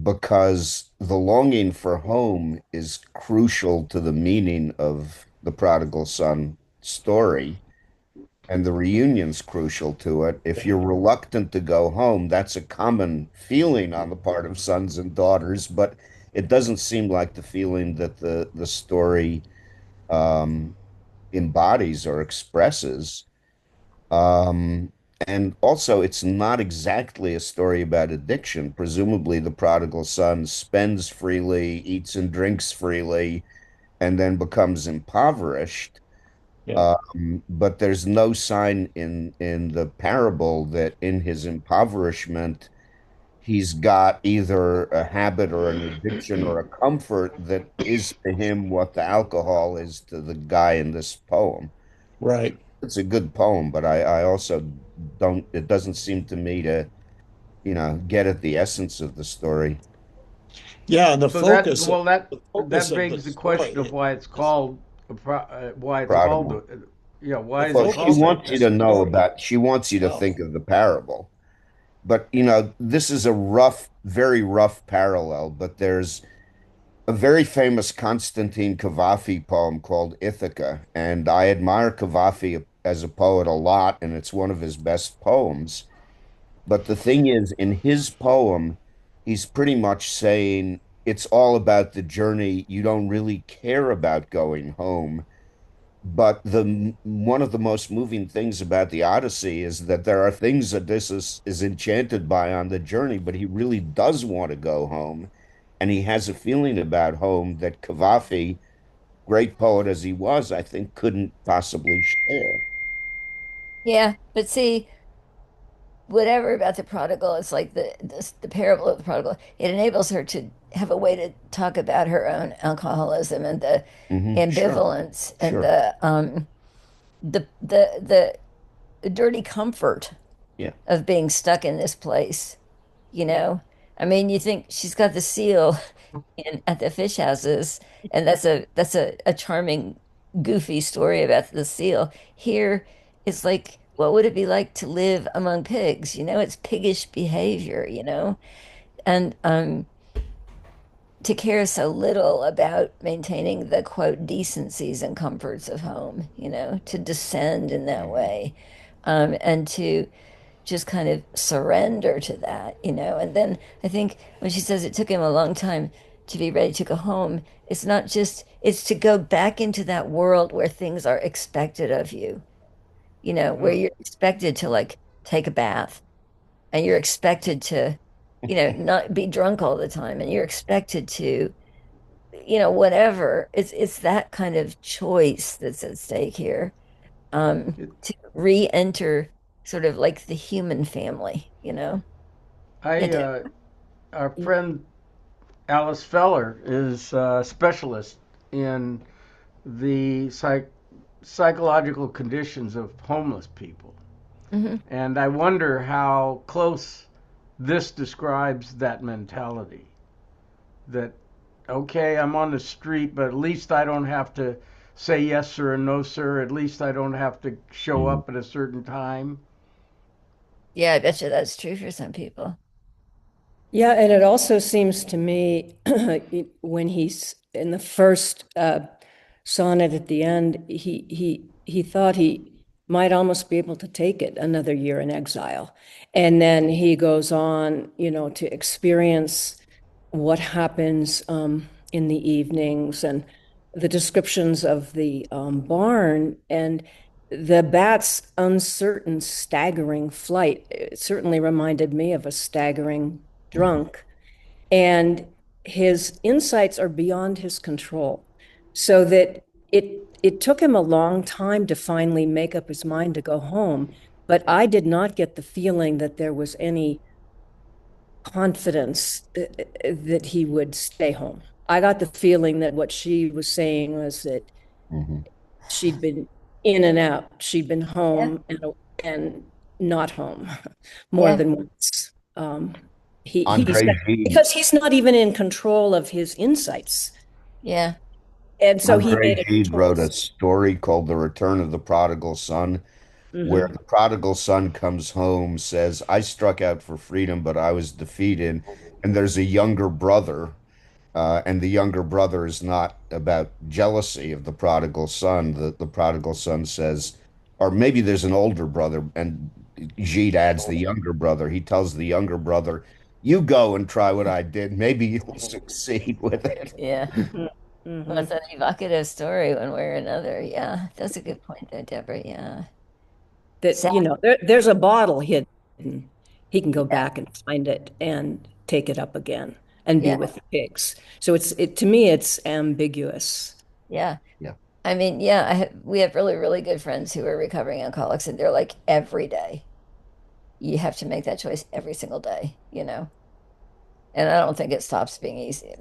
because the longing for home is crucial to the meaning of the prodigal son story. And the reunion's crucial to it. If you're reluctant to go home, that's a common feeling on the part of sons and daughters, but it doesn't seem like the feeling that the story um, embodies or expresses. Um, and also, it's not exactly a story about addiction. Presumably, the prodigal son spends freely, eats and drinks freely, and then becomes impoverished. Yeah. But there's no sign in the parable that in his impoverishment he's got either a habit or an addiction or a comfort that is to him what the alcohol is to the guy in this poem. Right. It's a good poem, but I also don't, it doesn't seem to me to, get at the essence of the story. Yeah, and So that the well that focus that of the begs the question of story, why it's called why it's called Prodigal. yeah, the why is Well, it she called focus of that wants the you then? to know story about, she wants you to itself. think of the parable. But, this is a very rough parallel, but there's a very famous Constantine Cavafy poem called Ithaca, and I admire Cavafy as a poet a lot, and it's one of his best poems. But the thing is, in his poem, he's pretty much saying it's all about the journey. You don't really care about going home. But the one of the most moving things about the Odyssey is that there are things that is enchanted by on the journey, but he really does want to go home, and he has a feeling about home that Cavafy, great poet as he was, I think couldn't possibly share. yeah, but see, whatever about the prodigal, it's like the parable of the prodigal. It enables her to have a way to talk about her own alcoholism and the Sure, ambivalence and sure, the dirty comfort yeah. of being stuck in this place, you know? I mean, you think she's got the seal in at the fish houses, and that's a charming, goofy story about the seal. Here, it's like, what would it be like to live among pigs? You know, it's piggish behavior, you know, and to care so little about maintaining the quote decencies and comforts of home, you know, to descend in that way, and to just kind of surrender to that, you know. And then I think when she says it took him a long time to be ready to go home, it's not just, it's to go back into that world where things are expected of you, you know, where Mm. you're expected to like take a bath and you're expected to, you know, not be drunk all the time and you're expected to, you know, whatever. It's that kind of choice that's at stake here. It, To re-enter sort of like the human family, you know? I Into our friend Alice Feller is a specialist in the psychological conditions of homeless people. Mhm. And I wonder how close this describes that mentality that, okay, I'm on the street, but at least I don't have to say yes, sir, and no, sir. At least I don't have to show Mhm. up at a certain time. Yeah, I bet you that's true for some people. Yeah, and it also seems to me when he's in the first sonnet at the end, he thought he might almost be able to take it another year in exile, and then he goes on, you know, to experience what happens in the evenings and the descriptions of the barn and the bat's uncertain, staggering flight. It certainly reminded me of a staggering drunk. and his insights are beyond his control. So that it took him a long time to finally make up his mind to go home. But I did not get the feeling that there was any confidence that he would stay home. I got the feeling that what she was saying was that Mhm. she'd been in and out. She'd been Yeah. home and not home more Yeah. than once. He Andre said Gide, because he's not even in control of his insights, Yeah. and so he Andre made a Gide wrote a choice. story called The Return of the Prodigal Son, where Hmm. the prodigal son comes home, says, I struck out for freedom, but I was defeated. And there's a younger brother, and the younger brother is not about jealousy of the prodigal son. The prodigal son says, or maybe there's an older brother, and Gide adds the younger brother. He tells the younger brother, you go and try what I did. Maybe you'll succeed with it. Yeah. Well, it's Hmm. an evocative story one way or another. Yeah. That's a good point though, Deborah. Yeah. That Sad. there's a bottle hidden. He can go Yeah. back and find it and take it up again and be Yeah. with the pigs. So it to me it's ambiguous. Yeah. Yeah. I mean, yeah, we have really, really good friends who are recovering alcoholics, and they're like every day. You have to make that choice every single day, you know? And I don't think it stops being easy,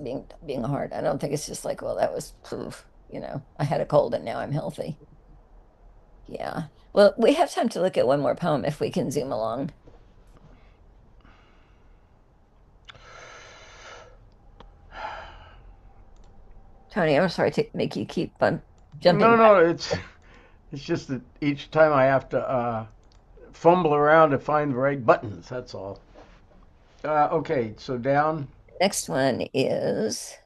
being hard. I don't think it's just like, well, that was poof, I had a cold and now I'm healthy. Yeah. Well, we have time to look at one more poem if we can zoom along. Tony, I'm sorry to make you keep jumping No, back. no, it's just that each time I have to fumble around to find the right buttons. That's all. Okay, so down. Next one is,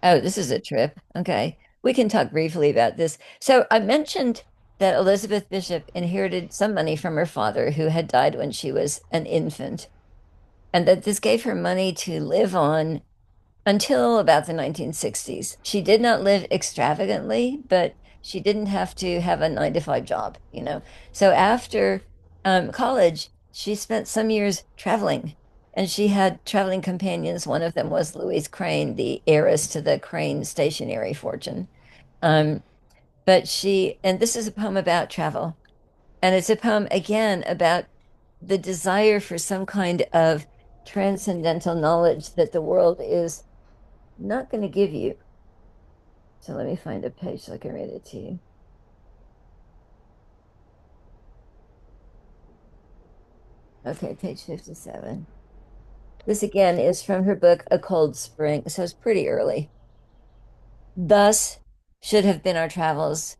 oh, this is a trip. Okay. We can talk briefly about this. So I mentioned that Elizabeth Bishop inherited some money from her father who had died when she was an infant, and that this gave her money to live on until about the 1960s. She did not live extravagantly, but she didn't have to have a 9 to 5 job. So after college, she spent some years traveling, and she had traveling companions. One of them was Louise Crane, the heiress to the Crane stationery fortune. Um, and this is a poem about travel. And it's a poem again about the desire for some kind of transcendental knowledge that the world is not going to give you. So let me find a page so I can read it to you. Okay, page 57. This again is from her book, A Cold Spring. So it's pretty early. Thus should have been our travels,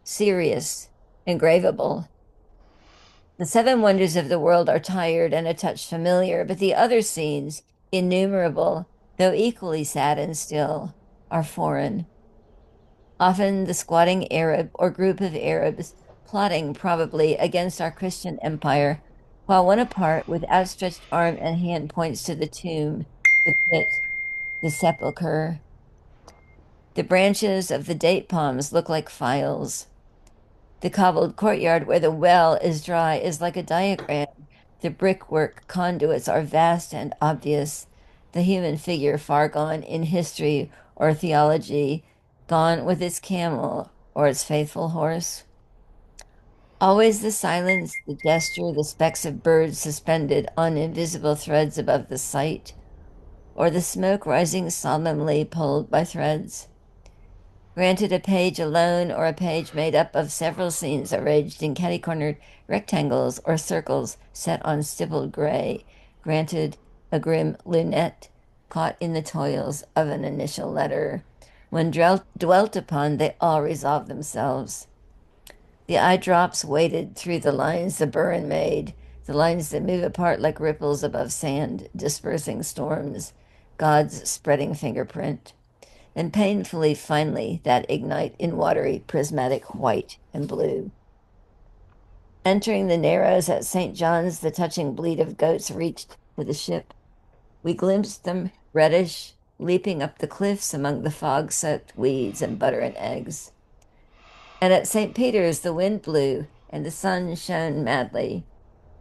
serious, engravable. The seven wonders of the world are tired and a touch familiar, but the other scenes, innumerable, though equally sad and still, are foreign. Often the squatting Arab or group of Arabs plotting probably against our Christian empire, while one apart with outstretched arm and hand points to the tomb, the pit, the sepulchre. The branches of the date palms look like files. The cobbled courtyard where the well is dry is like a diagram. The brickwork conduits are vast and obvious. The human figure far gone in history or theology, gone with its camel or its faithful horse. Always the silence, the gesture, the specks of birds suspended on invisible threads above the sight, or the smoke rising solemnly pulled by threads. Granted a page alone or a page made up of several scenes arranged in catty-cornered rectangles or circles set on stippled gray. Granted a grim lunette caught in the toils of an initial letter. When dwelt upon, they all resolve themselves. The eye drops waded through the lines the Burren made, the lines that move apart like ripples above sand, dispersing storms, God's spreading fingerprint. And painfully, finally, that ignite in watery, prismatic white and blue. Entering the Narrows at St. John's, the touching bleat of goats reached to the ship. We glimpsed them, reddish, leaping up the cliffs among the fog-soaked weeds and butter and eggs. And at St. Peter's, the wind blew and the sun shone madly.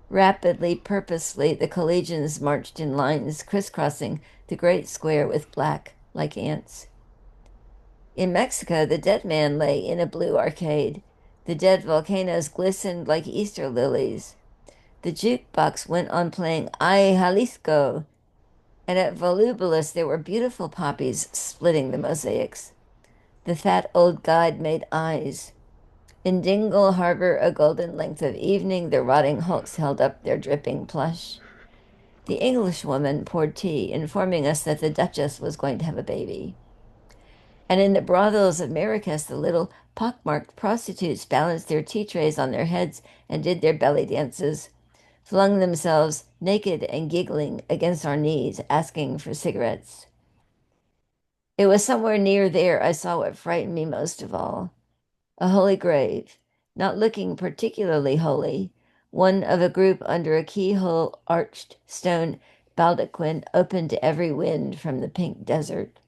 Rapidly, purposely, the collegians marched in lines, crisscrossing, the great square with black like ants. In Mexico, the dead man lay in a blue arcade. The dead volcanoes glistened like Easter lilies. The jukebox went on playing Ay Jalisco, and at Volubilis there were beautiful poppies splitting the mosaics. The fat old guide made eyes. In Dingle Harbor, a golden length of evening, the rotting hulks held up their dripping plush. The Englishwoman poured tea, informing us that the Duchess was going to have a baby. And in the brothels of Marrakesh, the little pockmarked prostitutes balanced their tea trays on their heads and did their belly dances, flung themselves naked and giggling against our knees, asking for cigarettes. It was somewhere near there I saw what frightened me most of all, a holy grave, not looking particularly holy, one of a group under a keyhole arched stone baldaquin open to every wind from the pink desert.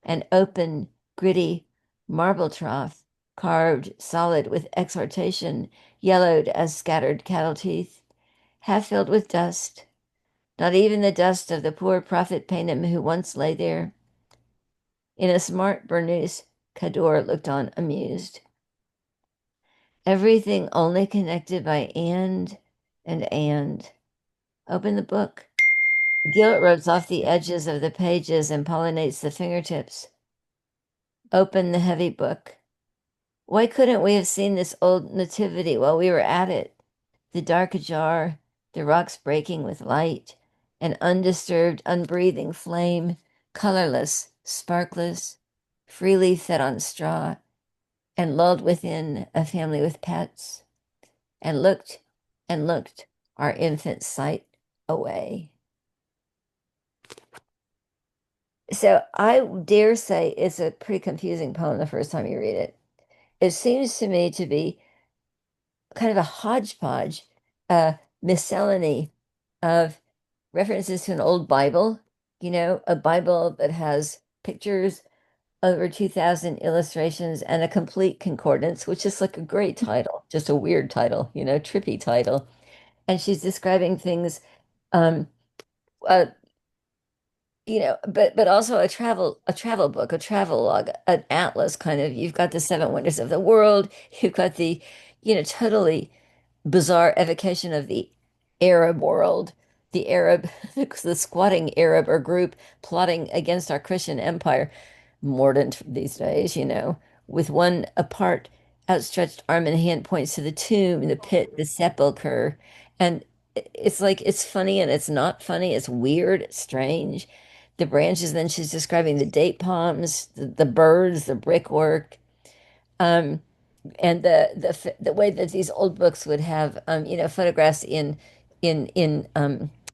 An open, gritty marble trough, carved solid with exhortation, yellowed as scattered cattle teeth, half filled with dust, not even the dust of the poor prophet Paynim who once lay there. In a smart burnous, Cador looked on amused. Everything only connected by and. Open the book. The gilt rubs off the edges of the pages and pollinates the fingertips. Open the heavy book. Why couldn't we have seen this old nativity while we were at it? The dark ajar, the rocks breaking with light, an undisturbed, unbreathing flame, colorless, sparkless, freely fed on straw, and lulled within a family with pets, and looked our infant sight away. So I dare say it's a pretty confusing poem the first time you read it. It seems to me to be kind of a hodgepodge, a miscellany of references to an old Bible, a Bible that has pictures, over 2,000 illustrations, and a complete concordance, which is like a great title, just a weird title, trippy title. And she's describing things, um, uh, but also a travel book, a travel log, an atlas kind of. You've got the seven wonders of the world. You've got the, totally bizarre evocation of the Arab world, the Arab, the squatting Arab or group plotting against our Christian empire, mordant these days, with one apart, outstretched arm and hand points to the tomb, the pit, the sepulcher. And it's like, it's funny and it's not funny. It's weird, it's strange. The branches, then she's describing the date palms, the birds, the brickwork. Um, and the way that these old books would have photographs in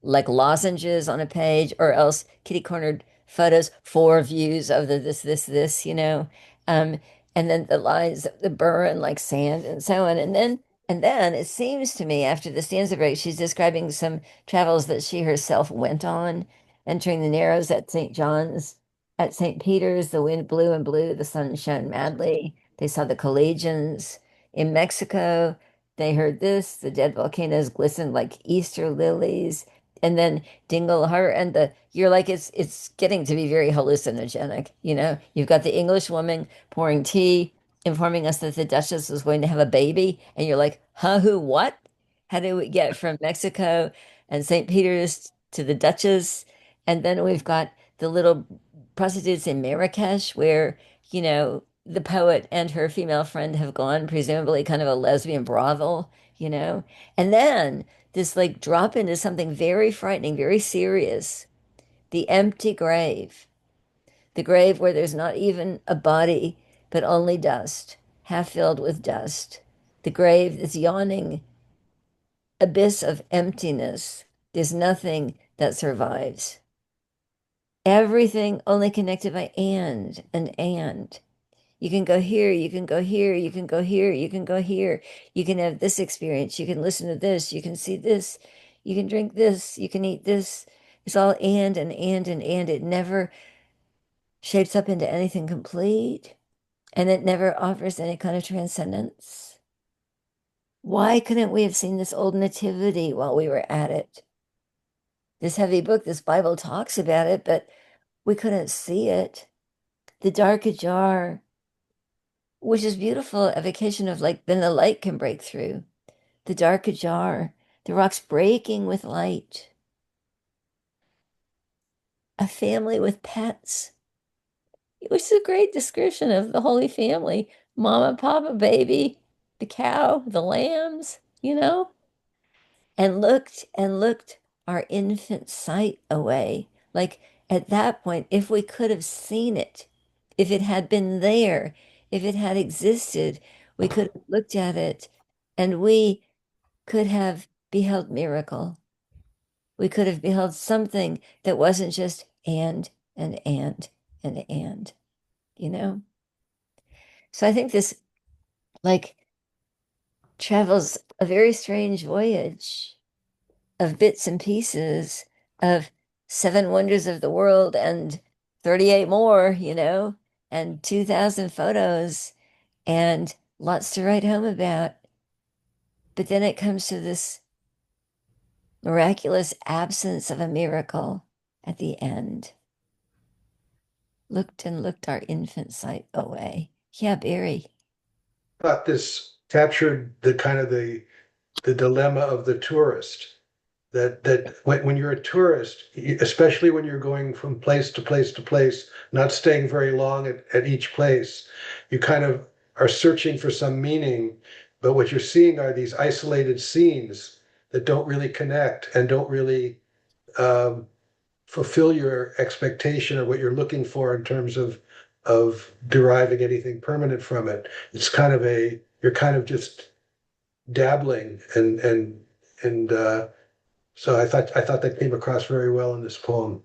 like lozenges on a page, or else kitty cornered photos, four views of the this um and then the lines the burn like sand and so on, and then it seems to me after the stanza break she's describing some travels that she herself went on, entering the Narrows at St. John's. At St. Peter's, the wind blew and blew, the sun shone madly. They saw the collegians. In Mexico, they heard this. The dead volcanoes glistened like Easter lilies. And then Dingle Harbor, and you're like, it's getting to be very hallucinogenic. You've got the English woman pouring tea, informing us that the Duchess was going to have a baby, and you're like, huh, who, what? How do we get from Mexico and St. Peter's to the Duchess? And then we've got the little prostitutes in Marrakesh, where, the poet and her female friend have gone, presumably kind of a lesbian brothel, and then this like drop into something very frightening, very serious, the empty grave, the grave where there's not even a body, but only dust, half filled with dust, the grave, this yawning abyss of emptiness. There's nothing that survives. Everything only connected by and. You can go here, you can go here, you can go here, you can go here. You can have this experience, you can listen to this, you can see this, you can drink this, you can eat this. It's all and. It never shapes up into anything complete, and it never offers any kind of transcendence. Why couldn't we have seen this old nativity while we were at it? this heavy book, this Bible talks about it, but we couldn't see it. The dark ajar, which is beautiful evocation of like, then the light can break through. The dark ajar, the rocks breaking with light. A family with pets, which is a great description of the Holy Family. Mama, Papa, baby, the cow, the lambs, and looked our infant sight away. Like at that point, if we could have seen it, if it had been there, if it had existed, we could have looked at it and we could have beheld miracle. We could have beheld something that wasn't just and and, you know? So I think this like travels a very strange voyage of bits and pieces of seven wonders of the world and 38 more, and 2,000 photos and lots to write home about. But then it comes to this miraculous absence of a miracle at the end. Looked and looked our infant sight away. Yeah, Barry. Thought this captured the kind of the dilemma of the tourist. That when you're a tourist, especially when you're going from place to place to place, not staying very long at each place, you kind of are searching for some meaning, but what you're seeing are these isolated scenes that don't really connect and don't really um, fulfill your expectation or what you're looking for in terms of deriving anything permanent from it. It's kind of you're kind of just dabbling and so I thought that came across very well in this poem.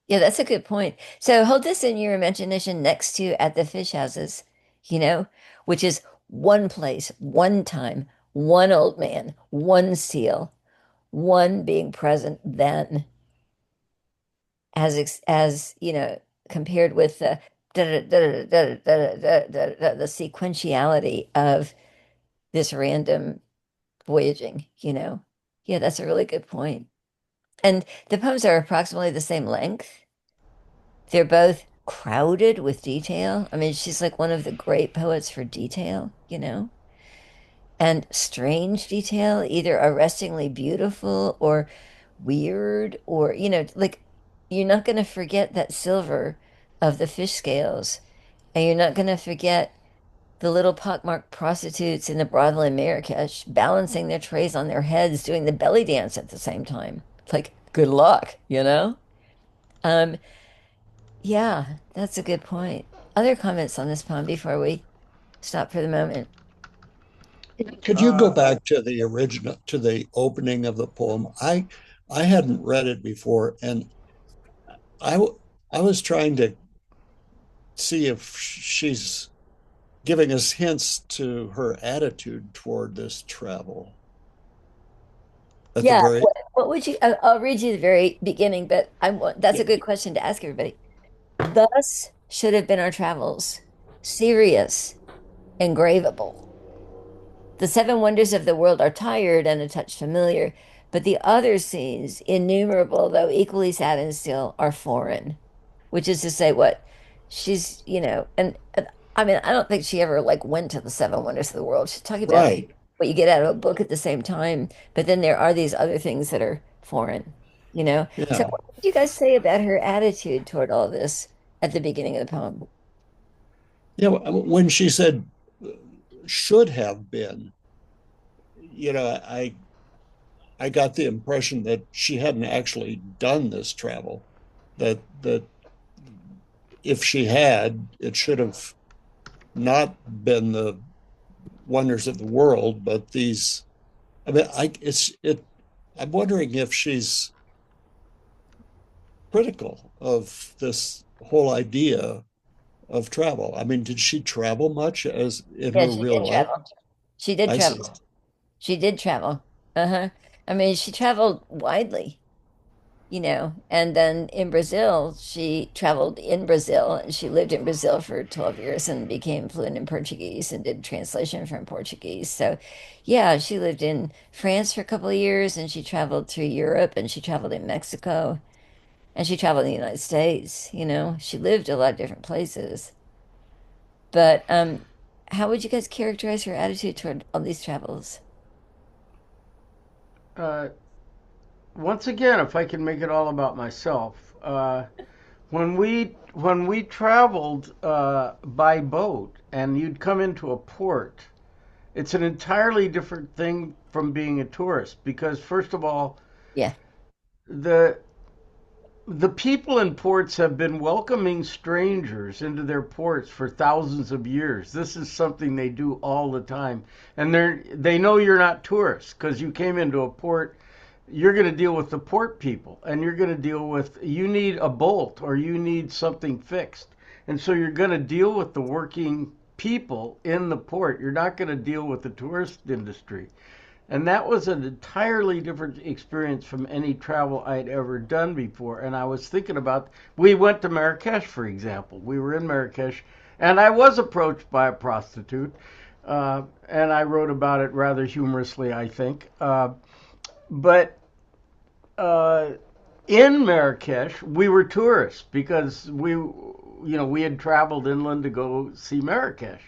Yeah, that's a good point. So hold this in your imagination next to at the fish houses, you know, which is one place, one time, one old man, one seal, one being present then, compared with the sequentiality of this random voyaging, you know. Yeah, that's a really good point. And the poems are approximately the same length. They're both crowded with detail. I mean, she's like one of the great poets for detail, and strange detail, either arrestingly beautiful or weird, or, like you're not going to forget that silver of the fish scales, and you're not going to forget the little pockmarked prostitutes in the brothel in Marrakesh balancing their trays on their heads, doing the belly dance at the same time. Like, good luck, you know? Um, Yeah, that's a good point. Other comments on this poem before we stop for the moment? Could you go Uh, back to the original, to the opening of the poem? I hadn't read it before, and I I was trying to see if she's giving us hints to her attitude toward this travel at the Yeah, very. what would you? I'll read you the very beginning, but that's Yeah, a good question to ask everybody. Thus should have been our travels, serious, engravable. The seven wonders of the world are tired and a touch familiar, but the other scenes, innumerable though equally sad and still, are foreign. Which is to say, what she's, and I mean, I don't think she ever like went to the seven wonders of the world. She's talking about right. what you get out of a book at the same time, but then there are these other things that are foreign. So, Yeah. what did you guys say about her attitude toward all this at the beginning of the poem? Yeah. When she said should have been, I got the impression that she hadn't actually done this travel. That if she had, it should have not been the wonders of the world, but these. I mean, I it's it. I'm wondering if she's critical of this whole idea of travel. I mean, did she travel much as in Yeah, her she real did life? travel. She did I see. travel. She did travel. Uh-huh. I mean, she traveled widely. And then in Brazil, she traveled in Brazil and she lived in Brazil for 12 years and became fluent in Portuguese and did translation from Portuguese. So, yeah, she lived in France for a couple of years and she traveled through Europe and she traveled in Mexico and she traveled in the United States. She lived a lot of different places. But how would you guys characterize her attitude toward all these travels? Uh, Once again, if I can make it all about myself, when we traveled by boat and you'd come into a port, it's an entirely different thing from being a tourist because first of all, Yeah. the the people in ports have been welcoming strangers into their ports for thousands of years. This is something they do all the time. And they know you're not tourists because you came into a port. You're going to deal with the port people and you're going to deal with you need a bolt or you need something fixed. And so you're going to deal with the working people in the port. You're not going to deal with the tourist industry. And that was an entirely different experience from any travel I'd ever done before. And I was thinking about, we went to Marrakesh, for example. We were in Marrakesh, and I was approached by a prostitute. And I wrote about it rather humorously, I think. But uh, in Marrakesh, we were tourists because we had traveled inland to go see Marrakesh.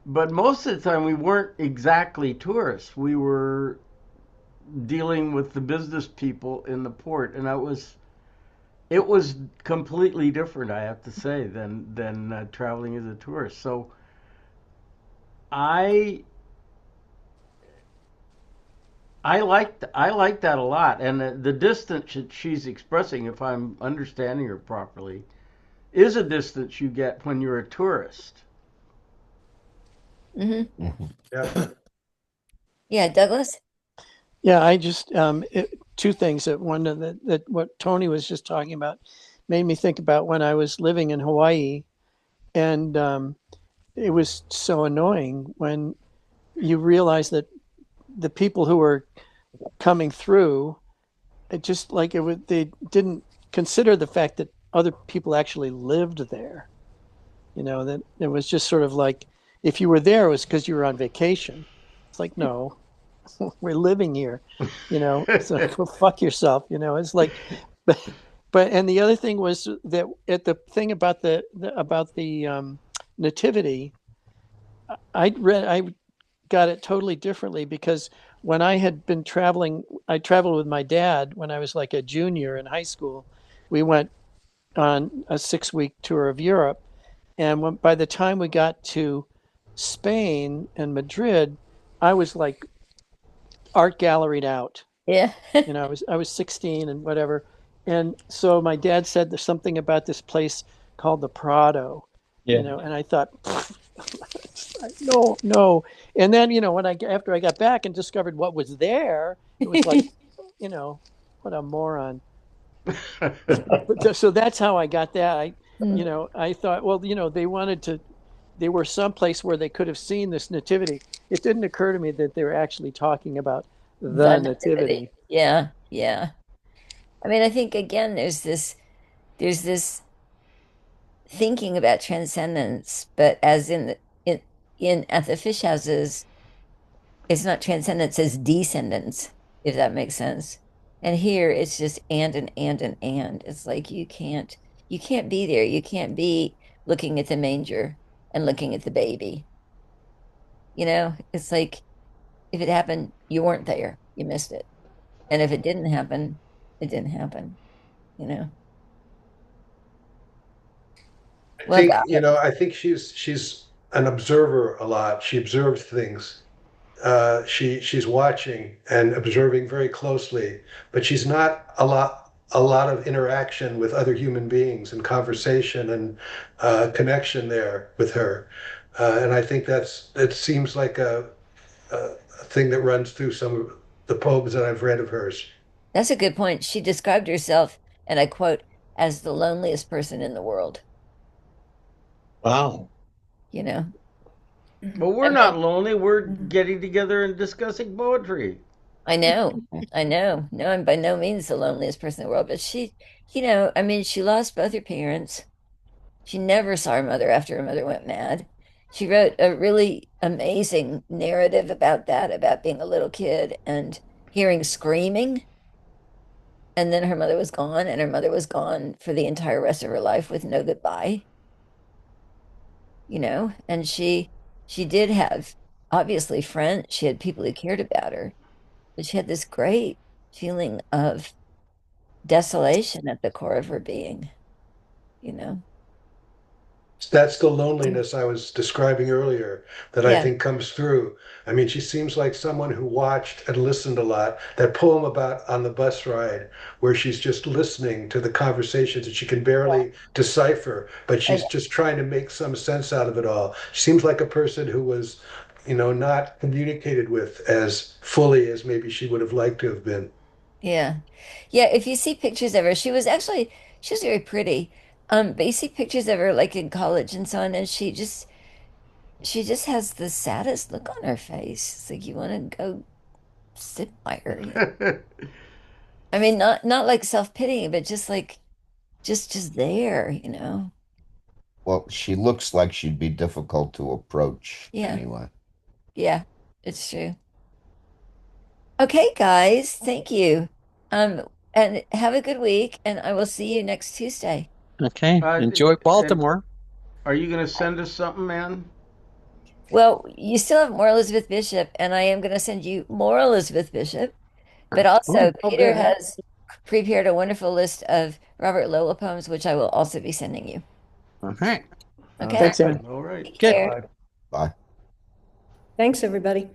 But most of the time, we weren't exactly tourists. We were dealing with the business people in the port, and it was completely different, I have to say, than traveling as a tourist. So I I like that a lot, and the distance that she's expressing, if I'm understanding her properly, is a distance you get when you're a tourist. Hmm. Yeah. Yeah, Douglas? Yeah, I just two things that one that what Tony was just talking about made me think about when I was living in Hawaii, and it was so annoying when you realize that the people who were coming through, it just like it would they didn't consider the fact that other people actually lived there. That it was just sort of like if you were there, it was because you were on vacation. It's like no, we're living here. So go fuck yourself. It's like, but and the other thing was that at the thing about the nativity, I got it totally differently because when I had been traveling, I traveled with my dad when I was like a junior in high school. We went on a 6-week tour of Europe, and by the time we got to Spain and Madrid, I was like art galleried out. Yeah. I was 16 and whatever. And so my dad said there's something about this place called the Prado, Yeah. and I thought, no, no. And then, after I got back and discovered what was there, it was like, you know, what a moron. So that's how I got that. Mm. I thought, well, they were someplace where they could have seen this nativity. It didn't occur to me that they were actually talking about The the nativity. nativity. Yeah, yeah. I mean, I think again, there's this thinking about transcendence, but as in at the fish houses, it's not transcendence, it's descendance, if that makes sense. And here it's just and. It's like you can't be there. You can't be looking at the manger and looking at the baby. It's like if it happened, you weren't there. You missed it. And if it didn't happen, it didn't happen, you know. Well, I think she's an observer a lot. She observes things. She's watching and observing very closely, but she's not a lot of interaction with other human beings and conversation and connection there with her. And I think it seems like a thing that runs through some of the poems that I've read of hers. that's a good point. She described herself, and I quote, as the loneliest person in the world, Wow. you know. But we're I not mean, lonely. We're getting together and discussing poetry. I know. I know. No, I'm by no means the loneliest person in the world, but she, I mean, she lost both her parents. She never saw her mother after her mother went mad. She wrote a really amazing narrative about that, about being a little kid and hearing screaming. And then her mother was gone, and her mother was gone for the entire rest of her life with no goodbye, And she did have obviously friends. She had people who cared about her, but she had this great feeling of desolation at the core of her being, you know? That's the loneliness I was describing earlier that I Yeah, think comes through. I mean, she seems like someone who watched and listened a lot. That poem about on the bus ride, where she's just listening to the conversations that she can yeah, barely decipher, but I she's know. just trying to make some sense out of it all. She seems like a person who was, not communicated with as fully as maybe she would have liked to have been. Yeah. Yeah, if you see pictures of her, she was very pretty. But you see pictures of her like in college and so on, and she just has the saddest look on her face. It's like you want to go sit by her. I mean, not like self-pitying, but just like just there. Well, she looks like she'd be difficult to approach Yeah. anyway. Yeah, it's true. Okay, guys, thank you. And have a good week, and I will see you next Tuesday. Okay. Uh, Enjoy and Baltimore. are you going to send us something, man? Well, you still have more Elizabeth Bishop, and I am going to send you more Elizabeth Bishop. But also, Oh, Oh, Peter good. has prepared a wonderful list of Robert Lowell poems, which I will also be sending you. okay. Okay? Thanks, Okay. Anne. All right. Take Good. care. Bye. Bye. Thanks, everybody.